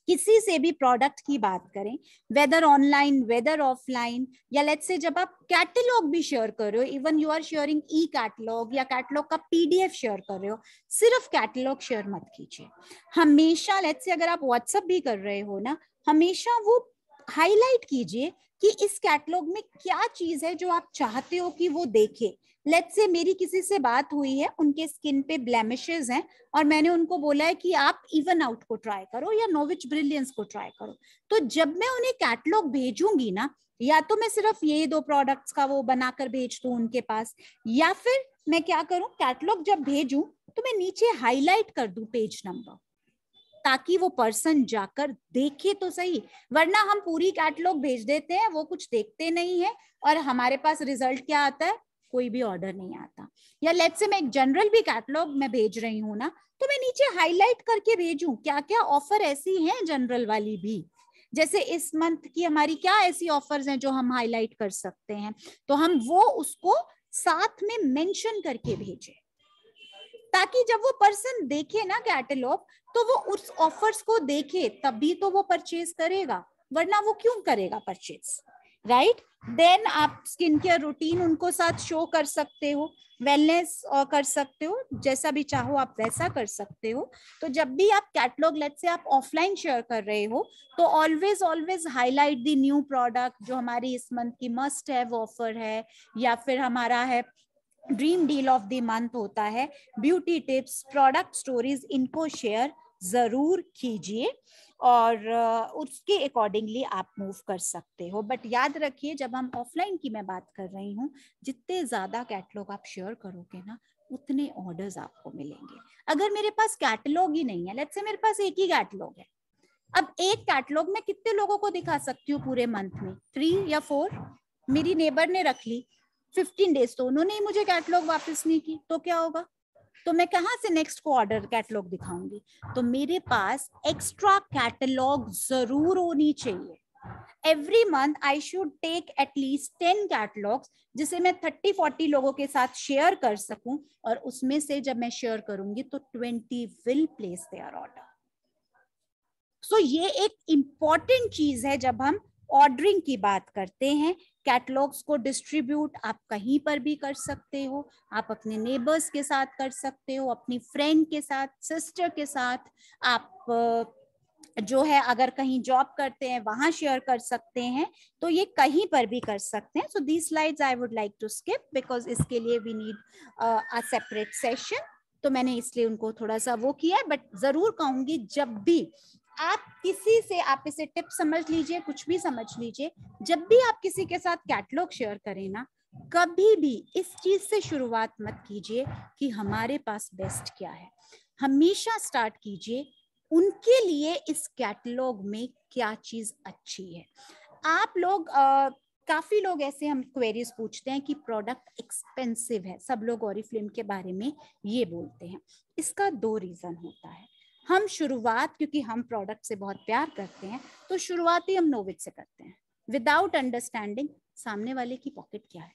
Speaker 1: किसी से भी प्रोडक्ट की बात करें, वेदर ऑनलाइन वेदर ऑफलाइन, या लेट्स से जब आप कैटलॉग भी शेयर कर रहे हो, even you are sharing e catalogue या कैटलॉग का पीडीएफ शेयर कर रहे हो, सिर्फ कैटलॉग शेयर मत कीजिए। हमेशा लेट्स से अगर आप व्हाट्सएप भी कर रहे हो ना, हमेशा वो हाईलाइट कीजिए कि इस कैटलॉग में क्या चीज है जो आप चाहते हो कि वो देखे। लेट्स से मेरी किसी से बात हुई है, उनके स्किन पे ब्लेमिशेस हैं और मैंने उनको बोला है कि आप इवन आउट को ट्राई करो या नोविच ब्रिलियंस को ट्राई करो। तो जब मैं उन्हें कैटलॉग भेजूंगी ना, या तो मैं सिर्फ ये 2 प्रोडक्ट्स का वो बनाकर भेज दूं उनके पास, या फिर मैं क्या करूं, कैटलॉग जब भेजूं तो मैं नीचे हाईलाइट कर दूं पेज नंबर, ताकि वो पर्सन जाकर देखे तो सही। वरना हम पूरी कैटलॉग भेज देते हैं, वो कुछ देखते नहीं है और हमारे पास रिजल्ट क्या आता है, कोई भी ऑर्डर नहीं आता। या लेट्स से मैं एक जनरल भी कैटलॉग में भेज रही हूँ ना, तो मैं नीचे हाईलाइट करके भेजूं क्या क्या ऑफर ऐसी हैं जनरल वाली भी, जैसे इस मंथ की हमारी क्या ऐसी ऑफर्स हैं जो हम हाईलाइट कर सकते हैं, तो हम वो उसको साथ में मेंशन करके भेजें, ताकि जब वो पर्सन देखे ना कैटलॉग तो वो उस ऑफर्स को देखे, तभी तो वो परचेज करेगा, वरना वो क्यों करेगा परचेज, राइट। देन आप स्किन केयर रूटीन उनको साथ शो कर सकते हो, वेलनेस कर सकते हो, जैसा भी चाहो आप वैसा कर सकते हो। तो जब भी आप कैटलॉग लेट्स से आप ऑफलाइन शेयर कर रहे हो तो always always highlight the new product जो हमारी इस मंथ की मस्ट हैव ऑफर है, या फिर हमारा है dream deal of the month होता है, ब्यूटी टिप्स, प्रोडक्ट स्टोरीज, इनको शेयर जरूर कीजिए और उसके अकॉर्डिंगली आप मूव कर सकते हो। बट याद रखिए, जब हम ऑफलाइन की मैं बात कर रही हूँ, जितने ज्यादा कैटलॉग आप शेयर करोगे ना, उतने ऑर्डर्स आपको मिलेंगे। अगर मेरे पास कैटलॉग ही नहीं है, लेट्स से मेरे पास एक ही कैटलॉग है, अब एक कैटलॉग में कितने लोगों को दिखा सकती हूँ पूरे मंथ में, 3 या 4। मेरी नेबर ने रख ली 15 डेज, तो उन्होंने ही मुझे कैटलॉग वापस नहीं की, तो क्या होगा, तो मैं कहां से नेक्स्ट को ऑर्डर कैटलॉग दिखाऊंगी। तो मेरे पास एक्स्ट्रा कैटलॉग जरूर होनी चाहिए। Every month I should take at least 10 catalogues, जिसे मैं 30-40 लोगों के साथ शेयर कर सकूं, और उसमें से जब मैं शेयर करूंगी तो 20 विल प्लेस देयर ऑर्डर। सो ये एक इंपॉर्टेंट चीज है जब हम ऑर्डरिंग की बात करते हैं। कैटलॉग्स को डिस्ट्रीब्यूट आप कहीं पर भी कर सकते हो, आप अपने नेबर्स के साथ कर सकते हो, अपनी फ्रेंड के साथ, सिस्टर के साथ, आप जो है अगर कहीं जॉब करते हैं वहां शेयर कर सकते हैं, तो ये कहीं पर भी कर सकते हैं। So these slides I would like to skip because इसके लिए we need a separate session, तो मैंने इसलिए उनको थोड़ा सा वो किया है। बट जरूर कहूंगी, जब भी आप किसी से, आप इसे टिप समझ लीजिए, कुछ भी समझ लीजिए, जब भी आप किसी के साथ कैटलॉग शेयर करें ना, कभी भी इस चीज से शुरुआत मत कीजिए कि हमारे पास बेस्ट क्या है। हमेशा स्टार्ट कीजिए उनके लिए इस कैटलॉग में क्या चीज अच्छी है। आप लोग काफी लोग ऐसे हम क्वेरीज पूछते हैं कि प्रोडक्ट एक्सपेंसिव है, सब लोग ऑरिफ्लेम के बारे में ये बोलते हैं। इसका 2 रीजन होता है। हम शुरुआत, क्योंकि हम प्रोडक्ट से बहुत प्यार करते हैं, तो शुरुआत ही हम नोविच से करते हैं, विदाउट अंडरस्टैंडिंग सामने वाले की पॉकेट क्या है।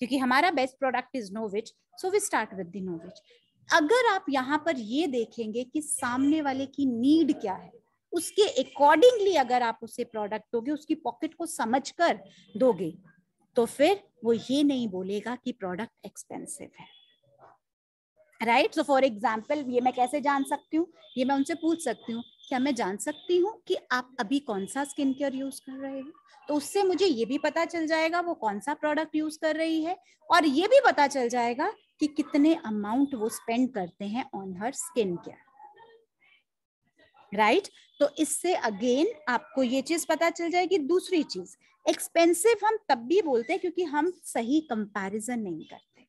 Speaker 1: क्योंकि हमारा best product is NovAge, so we start with the NovAge. अगर आप यहाँ पर ये देखेंगे कि सामने वाले की नीड क्या है, उसके अकॉर्डिंगली अगर आप उसे प्रोडक्ट दोगे, उसकी पॉकेट को समझकर दोगे, तो फिर वो ये नहीं बोलेगा कि प्रोडक्ट एक्सपेंसिव है, राइट। सो फॉर एग्जाम्पल, ये मैं कैसे जान सकती हूँ, ये मैं उनसे पूछ सकती हूँ, क्या मैं जान सकती हूँ कि आप अभी कौन सा स्किन केयर यूज कर रहे हो, तो उससे मुझे ये भी पता चल जाएगा वो कौन सा प्रोडक्ट यूज कर रही है, और ये भी पता चल जाएगा कि कितने अमाउंट वो स्पेंड करते हैं on her skin care, right. तो इससे अगेन आपको ये चीज पता चल जाएगी। दूसरी चीज, एक्सपेंसिव हम तब भी बोलते हैं क्योंकि हम सही कंपैरिजन नहीं करते।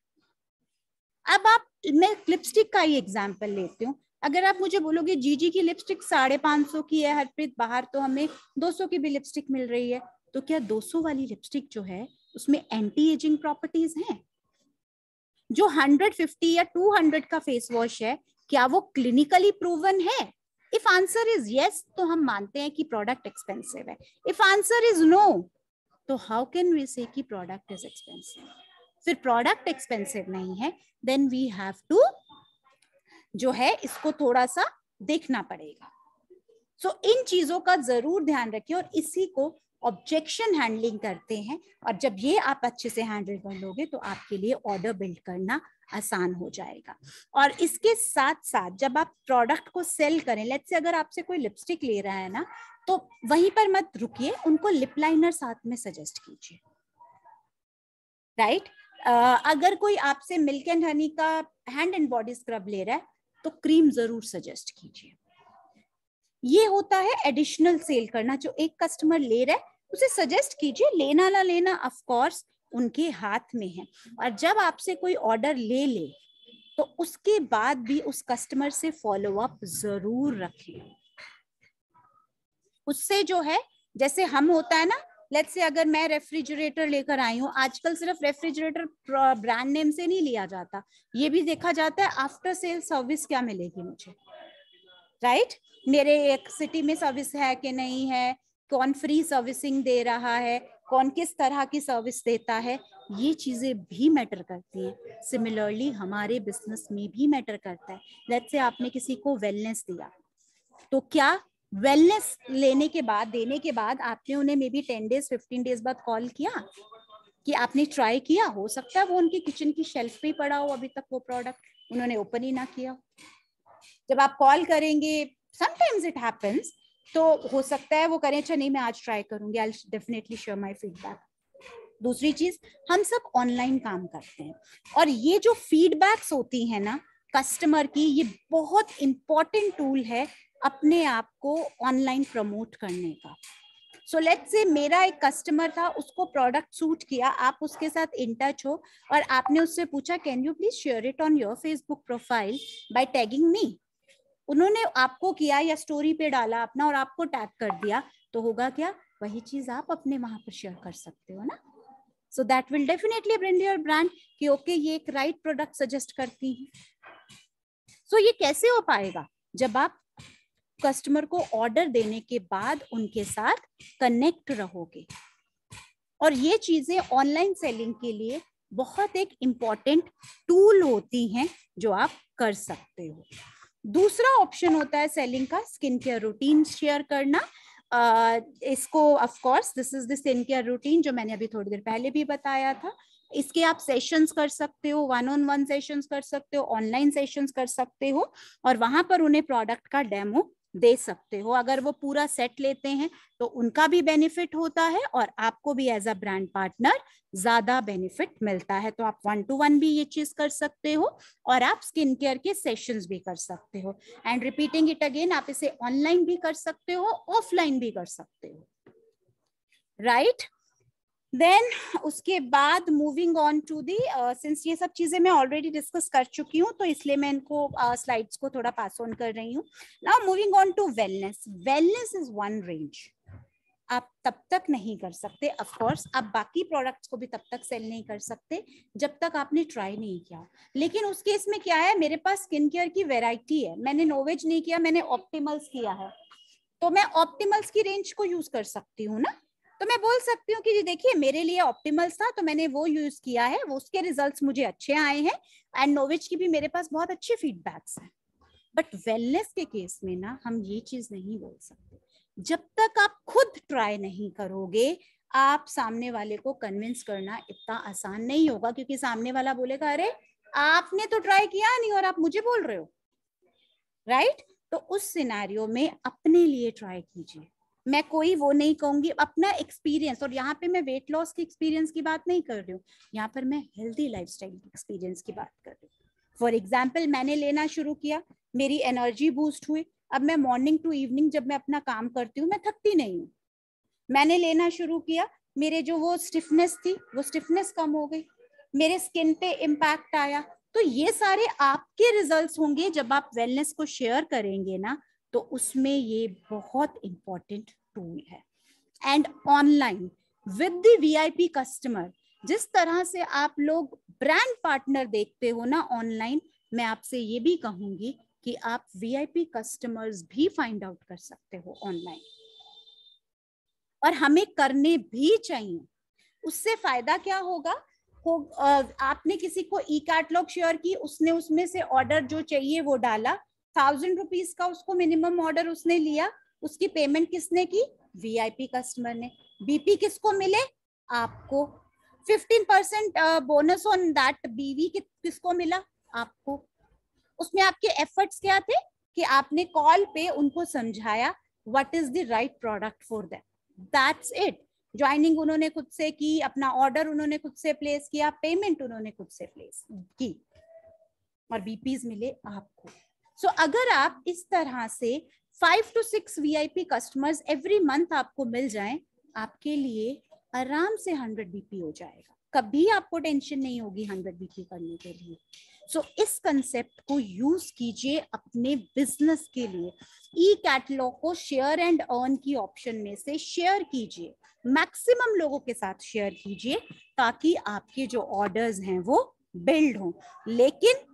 Speaker 1: अब मैं लिपस्टिक का ही एग्जांपल लेती हूँ। अगर आप मुझे बोलोगे जीजी की लिपस्टिक 550 की है हरप्रीत, बाहर तो हमें 200 की भी लिपस्टिक मिल रही है, तो क्या 200 वाली लिपस्टिक जो है उसमें एंटी एजिंग प्रॉपर्टीज हैं? जो 150 या 200 का फेस वॉश है, क्या वो क्लिनिकली प्रूवन है? इफ आंसर इज यस, तो हम मानते हैं कि प्रोडक्ट एक्सपेंसिव है। इफ आंसर इज नो, तो हाउ कैन वी से कि प्रोडक्ट इज एक्सपेंसिव? फिर प्रोडक्ट एक्सपेंसिव नहीं है, देन वी हैव टू जो है इसको थोड़ा सा देखना पड़ेगा। सो इन चीजों का जरूर ध्यान रखिए, और इसी को ऑब्जेक्शन हैंडलिंग करते हैं। और जब ये आप अच्छे से हैंडल कर लोगे तो आपके लिए ऑर्डर बिल्ड करना आसान हो जाएगा। और इसके साथ साथ जब आप प्रोडक्ट को सेल करें, लेट्स से अगर आपसे कोई लिपस्टिक ले रहा है ना, तो वहीं पर मत रुकिए, उनको लिप लाइनर साथ में सजेस्ट कीजिए, राइट। अगर कोई आपसे मिल्क एंड हनी का हैंड एंड बॉडी स्क्रब ले रहा है, तो क्रीम जरूर सजेस्ट कीजिए। ये होता है एडिशनल सेल करना। जो एक कस्टमर ले रहा है उसे सजेस्ट कीजिए, लेना ना लेना ऑफ कोर्स उनके हाथ में है। और जब आपसे कोई ऑर्डर ले ले तो उसके बाद भी उस कस्टमर से फॉलो अप जरूर रखें। उससे जो है, जैसे हम होता है ना, लेट्स से अगर मैं रेफ्रिजरेटर लेकर आई हूँ, आजकल सिर्फ रेफ्रिजरेटर ब्रांड नेम से नहीं लिया जाता, ये भी देखा जाता है आफ्टर सेल सर्विस क्या मिलेगी मुझे, राइट। मेरे एक सिटी में सर्विस है कि नहीं है, कौन फ्री सर्विसिंग दे रहा है, कौन किस तरह की सर्विस देता है, ये चीजें भी मैटर करती हैं। सिमिलरली हमारे बिजनेस में भी मैटर करता है। लेट्स से आपने किसी को वेलनेस दिया, तो क्या वेलनेस लेने के बाद, देने के बाद आपने उन्हें मे बी 10 डेज 15 डेज बाद कॉल किया कि आपने ट्राई किया? हो सकता है वो उनकी किचन की शेल्फ पे पड़ा हो अभी तक, वो प्रोडक्ट उन्होंने ओपन ही ना किया। जब आप कॉल करेंगे, समटाइम्स इट हैपेंस, तो हो सकता है वो करें, अच्छा नहीं मैं आज ट्राई करूंगी, I will definitely share my feedback. दूसरी चीज, हम सब ऑनलाइन काम करते हैं, और ये जो फीडबैक्स होती है ना कस्टमर की, ये बहुत इंपॉर्टेंट टूल है अपने आप को ऑनलाइन प्रमोट करने का। सो लेट्स से मेरा एक कस्टमर था, उसको प्रोडक्ट सूट किया, आप उसके साथ इन टच हो और आपने उससे पूछा can you please share it on your Facebook profile by tagging me. उन्होंने आपको किया या स्टोरी पे डाला अपना और आपको टैग कर दिया, तो होगा क्या, वही चीज आप अपने वहां पर शेयर कर सकते हो ना। So that will definitely brand your brand कि ओके ये एक राइट प्रोडक्ट सजेस्ट करती है। सो ये कैसे हो पाएगा? जब आप कस्टमर को ऑर्डर देने के बाद उनके साथ कनेक्ट रहोगे। और ये चीजें ऑनलाइन सेलिंग के लिए बहुत एक इम्पॉर्टेंट टूल होती हैं जो आप कर सकते हो। दूसरा ऑप्शन होता है सेलिंग का, स्किन केयर रूटीन शेयर करना। इसको of course this is the skin care routine जो मैंने अभी थोड़ी देर पहले भी बताया था। इसके आप सेशंस कर सकते हो, 1-on-1 सेशंस कर सकते हो, ऑनलाइन सेशंस कर सकते हो, और वहां पर उन्हें प्रोडक्ट का डेमो दे सकते हो। अगर वो पूरा सेट लेते हैं तो उनका भी बेनिफिट होता है और आपको भी एज अ ब्रांड पार्टनर ज्यादा बेनिफिट मिलता है। तो आप 1-to-1 भी ये चीज कर सकते हो और आप स्किन केयर के सेशंस भी कर सकते हो। एंड रिपीटिंग इट अगेन, आप इसे ऑनलाइन भी कर सकते हो, ऑफलाइन भी कर सकते हो, राइट। देन उसके बाद moving on to the, since ये सब चीजें मैं ऑलरेडी डिस्कस कर चुकी हूँ तो इसलिए मैं इनको स्लाइड्स को थोड़ा पास ऑन कर रही हूँ। Now moving on to wellness. Wellness is one range, आप तब तक नहीं कर सकते, ऑफ कोर्स आप बाकी प्रोडक्ट्स को भी तब तक सेल नहीं कर सकते जब तक आपने ट्राई नहीं किया। लेकिन उस केस में क्या है, मेरे पास स्किन केयर की वेराइटी है, मैंने नोवेज नहीं किया, मैंने ऑप्टिमल्स किया है, तो मैं ऑप्टिमल्स की रेंज को यूज कर सकती हूँ ना। तो मैं बोल सकती हूँ कि जी देखिए मेरे लिए ऑप्टिमल्स था तो मैंने वो यूज किया है, वो उसके रिजल्ट्स मुझे अच्छे आए हैं, एंड नोवेज की भी मेरे पास बहुत अच्छे फीडबैक्स हैं। बट वेलनेस के केस में ना हम ये चीज नहीं बोल सकते। जब तक आप खुद ट्राई नहीं करोगे, आप सामने वाले को कन्विंस करना इतना आसान नहीं होगा, क्योंकि सामने वाला बोलेगा अरे आपने तो ट्राई किया नहीं और आप मुझे बोल रहे हो, राइट? तो उस सिनेरियो में अपने लिए ट्राई कीजिए। मैं कोई वो नहीं कहूंगी, अपना एक्सपीरियंस, और यहाँ पे मैं वेट लॉस की एक्सपीरियंस की बात नहीं कर रही हूँ, यहाँ पर मैं हेल्दी लाइफस्टाइल की एक्सपीरियंस की बात कर रही हूँ। फॉर एग्जाम्पल, मैंने लेना शुरू किया, मेरी एनर्जी बूस्ट हुई, अब मैं मॉर्निंग टू इवनिंग जब मैं अपना काम करती हूँ मैं थकती नहीं हूँ। मैंने लेना शुरू किया, मेरे जो वो स्टिफनेस थी वो स्टिफनेस कम हो गई, मेरे स्किन पे इम्पैक्ट आया। तो ये सारे आपके रिजल्ट्स होंगे जब आप वेलनेस को शेयर करेंगे ना, तो उसमें ये बहुत इंपॉर्टेंट टूल है। And online with the VIP customer, जिस तरह से आप लोग ब्रांड पार्टनर देखते हो ना ऑनलाइन, मैं आपसे ये भी कहूंगी कि आप वीआईपी कस्टमर्स भी फाइंड आउट कर सकते हो ऑनलाइन, और हमें करने भी चाहिए। उससे फायदा क्या होगा? आपने किसी को ई कैटलॉग शेयर की, उसने उसमें से ऑर्डर जो चाहिए वो डाला, 1000 रुपीज का उसको मिनिमम ऑर्डर उसने लिया, उसकी पेमेंट किसने की? वीआईपी कस्टमर ने। बीपी किसको मिले? आपको। 15% बोनस ऑन दैट बीवी किसको मिला? आपको। उसमें आपके एफर्ट्स क्या थे कि आपने कॉल पे उनको समझाया what is the right product for them, that's it. Joining उन्होंने खुद से की, अपना ऑर्डर उन्होंने खुद से प्लेस किया, पेमेंट उन्होंने खुद से प्लेस की, और बीपीज मिले आपको। सो अगर आप इस तरह से 5 to 6 VIP customers every month आपको मिल जाएं, आपके लिए आराम से 100 बीपी हो जाएगा, कभी आपको टेंशन नहीं होगी 100 बीपी करने के लिए। सो इस कंसेप्ट को यूज कीजिए अपने बिजनेस के लिए। ई कैटलॉग को शेयर एंड अर्न की ऑप्शन में से शेयर कीजिए, मैक्सिमम लोगों के साथ शेयर कीजिए, ताकि आपके जो ऑर्डर्स हैं वो बिल्ड हो। लेकिन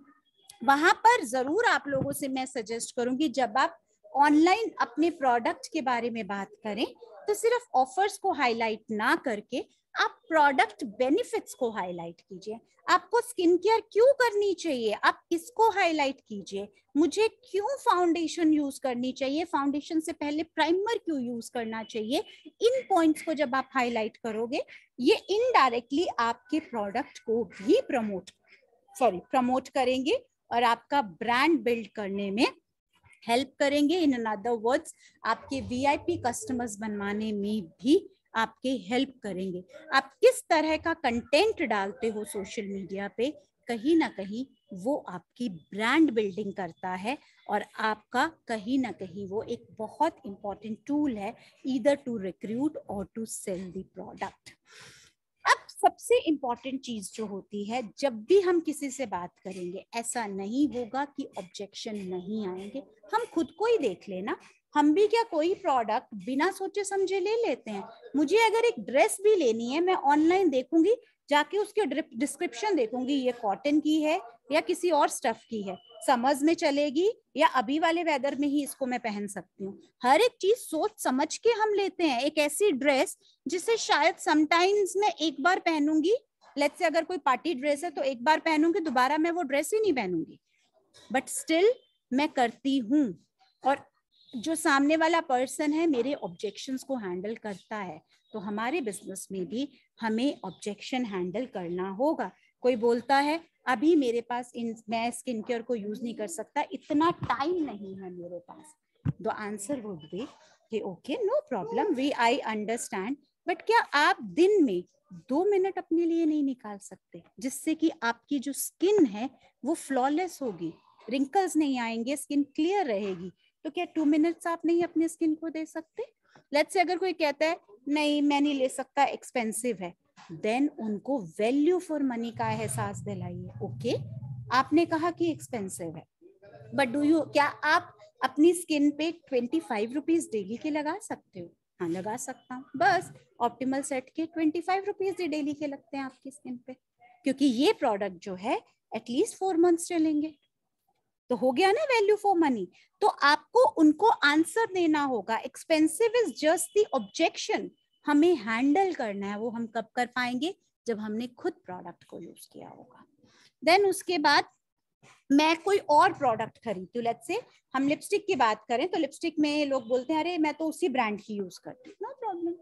Speaker 1: वहां पर जरूर आप लोगों से मैं सजेस्ट करूंगी, जब आप ऑनलाइन अपने प्रोडक्ट के बारे में बात करें, तो सिर्फ ऑफर्स को हाईलाइट ना करके आप प्रोडक्ट बेनिफिट्स को हाईलाइट कीजिए। आपको स्किन केयर क्यों करनी चाहिए, आप इसको हाईलाइट कीजिए। मुझे क्यों फाउंडेशन यूज करनी चाहिए, फाउंडेशन से पहले प्राइमर क्यों यूज करना चाहिए, इन पॉइंट्स को जब आप हाईलाइट करोगे, ये इनडायरेक्टली आपके प्रोडक्ट को भी प्रमोट करेंगे और आपका ब्रांड बिल्ड करने में हेल्प करेंगे। इन अदर वर्ड्स, आपके वीआईपी कस्टमर्स बनवाने में भी आपके हेल्प करेंगे। आप किस तरह का कंटेंट डालते हो सोशल मीडिया पे, कहीं ना कहीं वो आपकी ब्रांड बिल्डिंग करता है, और आपका कहीं ना कहीं वो एक बहुत इंपॉर्टेंट टूल है, ईदर टू रिक्रूट और टू सेल द प्रोडक्ट। अब सबसे इंपॉर्टेंट चीज जो होती है, जब भी हम किसी से बात करेंगे, ऐसा नहीं होगा कि ऑब्जेक्शन नहीं आएंगे। हम खुद को ही देख लेना, हम भी क्या कोई प्रोडक्ट बिना सोचे समझे ले लेते हैं। मुझे अगर एक ड्रेस भी लेनी है, मैं ऑनलाइन देखूंगी, जाके उसके डिस्क्रिप्शन देखूंगी, ये कॉटन की है या किसी और स्टफ की है, समझ में चलेगी या अभी वाले वेदर में ही इसको मैं पहन सकती हूँ। हर एक चीज सोच समझ के हम लेते हैं। एक ऐसी ड्रेस जिसे शायद समटाइम्स मैं एक बार पहनूंगी, लेट्स से अगर कोई पार्टी ड्रेस है तो एक बार पहनूंगी, दोबारा मैं वो ड्रेस ही नहीं पहनूंगी, बट स्टिल मैं करती हूँ। और जो सामने वाला पर्सन है मेरे ऑब्जेक्शंस को हैंडल करता है, तो हमारे बिजनेस में भी हमें ऑब्जेक्शन हैंडल करना होगा। कोई बोलता है अभी मेरे पास मैं स्किन केयर को यूज नहीं कर सकता, इतना टाइम नहीं है मेरे पास, द आंसर वुड बी कि okay, no problem, we I understand, but क्या आप दिन में 2 मिनट अपने लिए नहीं निकाल सकते, जिससे कि आपकी जो स्किन है वो फ्लॉलेस होगी, रिंकल्स नहीं आएंगे, स्किन क्लियर रहेगी? तो क्या 2 मिनट्स आप नहीं अपने स्किन को दे सकते? लेट्स से अगर कोई कहता है नहीं मैं नहीं ले सकता, एक्सपेंसिव है, देन उनको वैल्यू फॉर मनी का एहसास दिलाइए। ओके, आपने कहा कि एक्सपेंसिव है, बट क्या आप अपनी स्किन पे 25 रुपीज डेली के लगा सकते हो? हाँ, लगा सकता हूँ। बस ऑप्टिमल सेट के 25 रुपीज डेली के लगते हैं आपकी स्किन पे, क्योंकि ये प्रोडक्ट जो है एटलीस्ट 4 मंथ्स चलेंगे। तो हो गया ना वैल्यू फॉर मनी। तो आपको उनको आंसर देना होगा। Expensive is just the objection, हमें हैंडल करना है। वो हम कब कर पाएंगे? जब हमने खुद प्रोडक्ट को यूज किया होगा। देन उसके बाद मैं कोई और प्रोडक्ट खरीदती हूँ, लेट्स से हम लिपस्टिक की बात करें तो लिपस्टिक में लोग बोलते हैं अरे मैं तो उसी ब्रांड की यूज करती हूँ, नो प्रॉब्लम,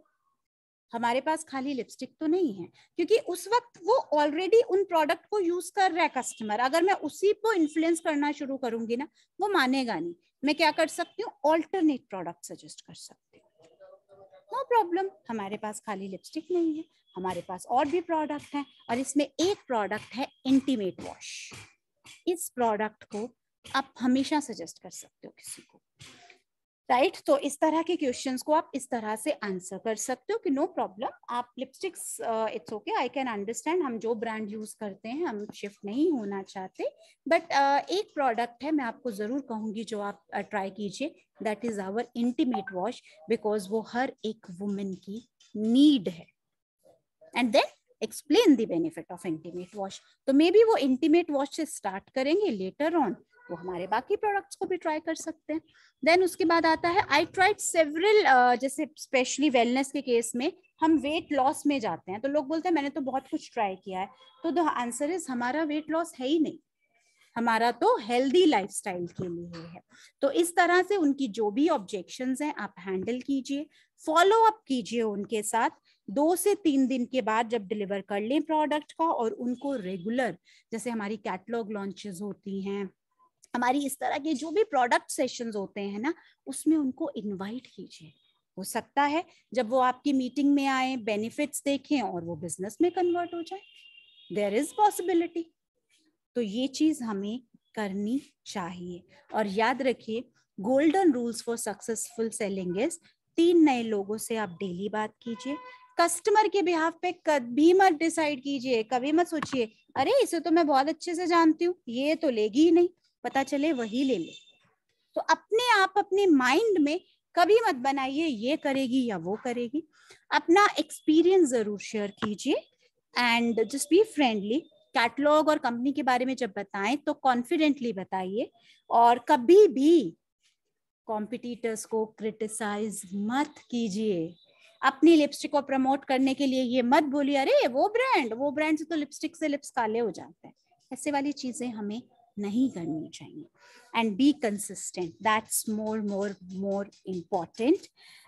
Speaker 1: हमारे पास खाली लिपस्टिक तो नहीं है, क्योंकि उस वक्त वो ऑलरेडी उन प्रोडक्ट को यूज कर रहा है कस्टमर। अगर मैं उसी को इन्फ्लुएंस करना शुरू करूंगी ना, वो मानेगा नहीं। मैं क्या कर सकती हूँ, ऑल्टरनेट प्रोडक्ट सजेस्ट कर सकती हूँ, नो प्रॉब्लम, हमारे पास खाली लिपस्टिक नहीं है, हमारे पास और भी प्रोडक्ट हैं, और इसमें एक प्रोडक्ट है इंटीमेट वॉश। इस प्रोडक्ट को आप हमेशा सजेस्ट कर सकते हो किसी को, राइट? तो इस तरह के क्वेश्चंस को आप इस तरह से आंसर कर सकते हो कि नो प्रॉब्लम, आप lipsticks it's okay, I can understand, हम जो ब्रांड यूज करते हैं हम शिफ्ट नहीं होना चाहते, बट एक प्रोडक्ट है मैं आपको जरूर कहूंगी जो आप ट्राई कीजिए, that is our intimate wash, because वो हर एक वुमेन की नीड है। And then explain the benefit of intimate wash. तो मे बी वो इंटीमेट वॉश से स्टार्ट करेंगे, लेटर ऑन वो हमारे बाकी प्रोडक्ट्स को भी ट्राई कर सकते हैं। देन उसके बाद आता है आई ट्राइड सेवरल, जैसे स्पेशली वेलनेस के केस में हम वेट लॉस में जाते हैं तो लोग बोलते हैं मैंने तो बहुत कुछ ट्राई किया है, तो द आंसर इज हमारा वेट लॉस है ही नहीं, हमारा तो हेल्दी लाइफस्टाइल के लिए है। तो इस तरह से उनकी जो भी ऑब्जेक्शंस हैं आप हैंडल कीजिए, फॉलो अप कीजिए उनके साथ, 2 से 3 दिन के बाद जब डिलीवर कर लें प्रोडक्ट का, और उनको रेगुलर, जैसे हमारी कैटलॉग लॉन्चेस होती हैं, हमारी इस तरह के जो भी प्रोडक्ट सेशंस होते हैं ना, उसमें उनको इनवाइट कीजिए। हो सकता है जब वो आपकी मीटिंग में आए, बेनिफिट्स देखें और वो बिजनेस में कन्वर्ट हो जाए, देयर इज पॉसिबिलिटी। तो ये चीज हमें करनी चाहिए। और याद रखिए, golden rules for successful selling is 3 नए लोगों से आप डेली बात कीजिए। कस्टमर के बिहाफ पे कभी मत डिसाइड कीजिए, कभी मत सोचिए अरे इसे तो मैं बहुत अच्छे से जानती हूँ, ये तो लेगी ही नहीं, पता चले वही ले ले। तो अपने आप अपने माइंड में कभी मत बनाइए ये करेगी या वो करेगी, अपना एक्सपीरियंस जरूर शेयर कीजिए and just be friendly. Catalogue और कंपनी के बारे में जब बताएं तो कॉन्फिडेंटली बताइए, और कभी भी कॉम्पिटिटर्स को क्रिटिसाइज मत कीजिए। अपनी लिपस्टिक को प्रमोट करने के लिए ये मत बोलिए अरे वो ब्रांड से तो लिपस्टिक से लिप्स काले हो जाते हैं, ऐसे वाली चीजें हमें नहीं करनी चाहिए। And be consistent, that's more important.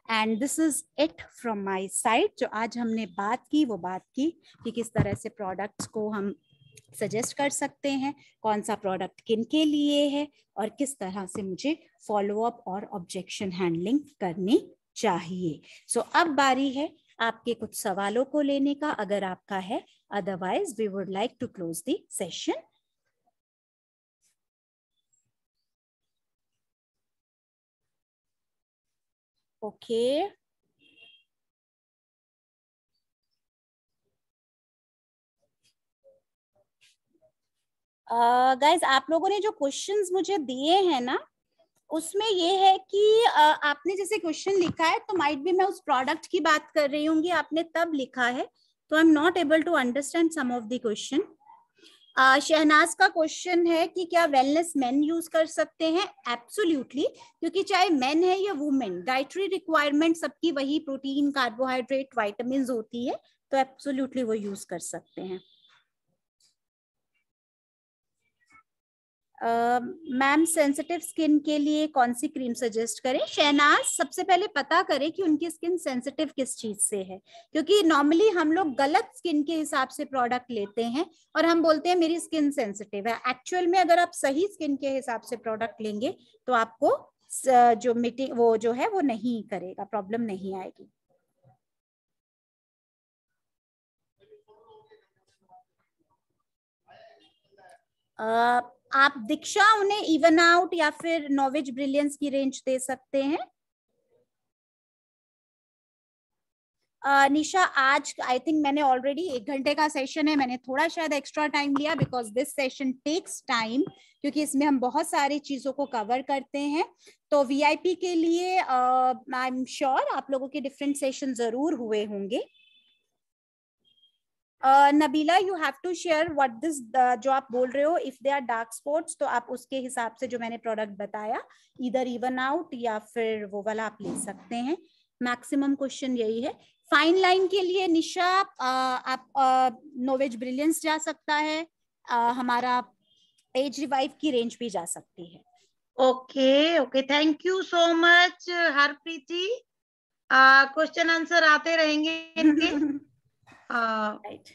Speaker 1: And this is it from my side. जो आज हमने बात की वो बात की कि किस तरह से प्रोडक्ट्स को हम सजेस्ट कर सकते हैं, कौन सा प्रोडक्ट किन के लिए है, और किस तरह से मुझे फॉलो अप और ऑब्जेक्शन हैंडलिंग करनी चाहिए। सो अब बारी है आपके कुछ सवालों को लेने का, अगर आपका है, otherwise we would like to close the session. Okay guys, आप लोगों ने जो क्वेश्चंस मुझे दिए हैं ना, उसमें ये है कि आपने जैसे क्वेश्चन लिखा है तो माइट भी मैं उस प्रोडक्ट की बात कर रही होंगी, आपने तब लिखा है, तो I am not able to understand some of the question. Shehnaz का क्वेश्चन है कि क्या वेलनेस मेन यूज कर सकते हैं? एब्सोल्युटली, क्योंकि चाहे मेन है या वुमेन, डाइटरी रिक्वायरमेंट सबकी वही, प्रोटीन, कार्बोहाइड्रेट, वाइटामिन होती है, तो एब्सोल्युटली वो यूज कर सकते हैं। मैम सेंसिटिव स्किन के लिए कौन सी क्रीम सजेस्ट करें? शहनाज, सबसे पहले पता करें कि उनकी स्किन सेंसिटिव किस चीज से है, क्योंकि नॉर्मली हम लोग गलत स्किन के हिसाब से प्रोडक्ट लेते हैं और हम बोलते हैं मेरी स्किन सेंसिटिव है। एक्चुअल में अगर आप सही स्किन के हिसाब से प्रोडक्ट लेंगे तो आपको जो मीटिंग वो जो है वो नहीं करेगा, प्रॉब्लम नहीं आएगी। आप दीक्षा उन्हें इवन आउट या फिर नॉवेज ब्रिलियंस की रेंज दे सकते हैं। निशा, आज आई थिंक मैंने ऑलरेडी 1 घंटे का सेशन है, मैंने थोड़ा शायद एक्स्ट्रा टाइम लिया because this session takes time, क्योंकि इसमें हम बहुत सारी चीजों को कवर करते हैं। तो वीआईपी के लिए आई एम श्योर आप लोगों के डिफरेंट सेशन जरूर हुए होंगे। Nabila, you have to share what this, जो आप बोल रहे हो, if they are dark spots तो आप उसके हिसाब से जो मैंने प्रोडक्ट बताया, इधर इवन आउट या फिर वो वाला आप ले सकते हैं। मैक्सिमम क्वेश्चन यही है। फाइन लाइन के लिए निशा आप नोवेज ब्रिलियंस जा सकता है, हमारा एज रिवाइव की रेंज भी जा सकती है।
Speaker 2: Okay okay, thank you so much Harpreet ji. Question answer आते रहेंगे इनके।
Speaker 1: राइट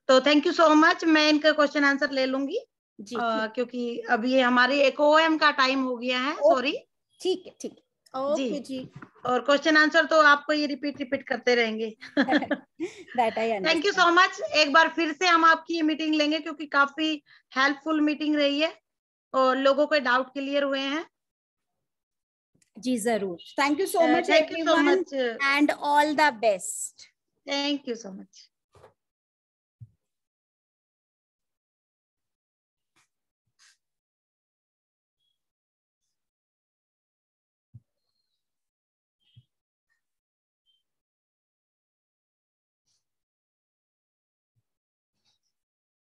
Speaker 2: तो थैंक यू सो मच, मैं इनका क्वेश्चन आंसर ले लूंगी
Speaker 1: जी,
Speaker 2: क्योंकि अभी ये हमारे एक ओएम का टाइम हो गया है, सॉरी।
Speaker 1: ठीक है ठीक है,
Speaker 2: जी,
Speaker 1: ओके जी।
Speaker 2: और क्वेश्चन आंसर तो आपको ये रिपीट करते रहेंगे।
Speaker 1: That I
Speaker 2: thank you
Speaker 1: understand.
Speaker 2: So much. एक बार फिर से हम आपकी ये मीटिंग लेंगे क्योंकि काफी हेल्पफुल मीटिंग रही है और लोगों के डाउट क्लियर हुए हैं।
Speaker 1: जी जरूर, thank you so much
Speaker 2: thank you so
Speaker 1: everyone
Speaker 2: much.
Speaker 1: And all the best.
Speaker 2: Thank you so much.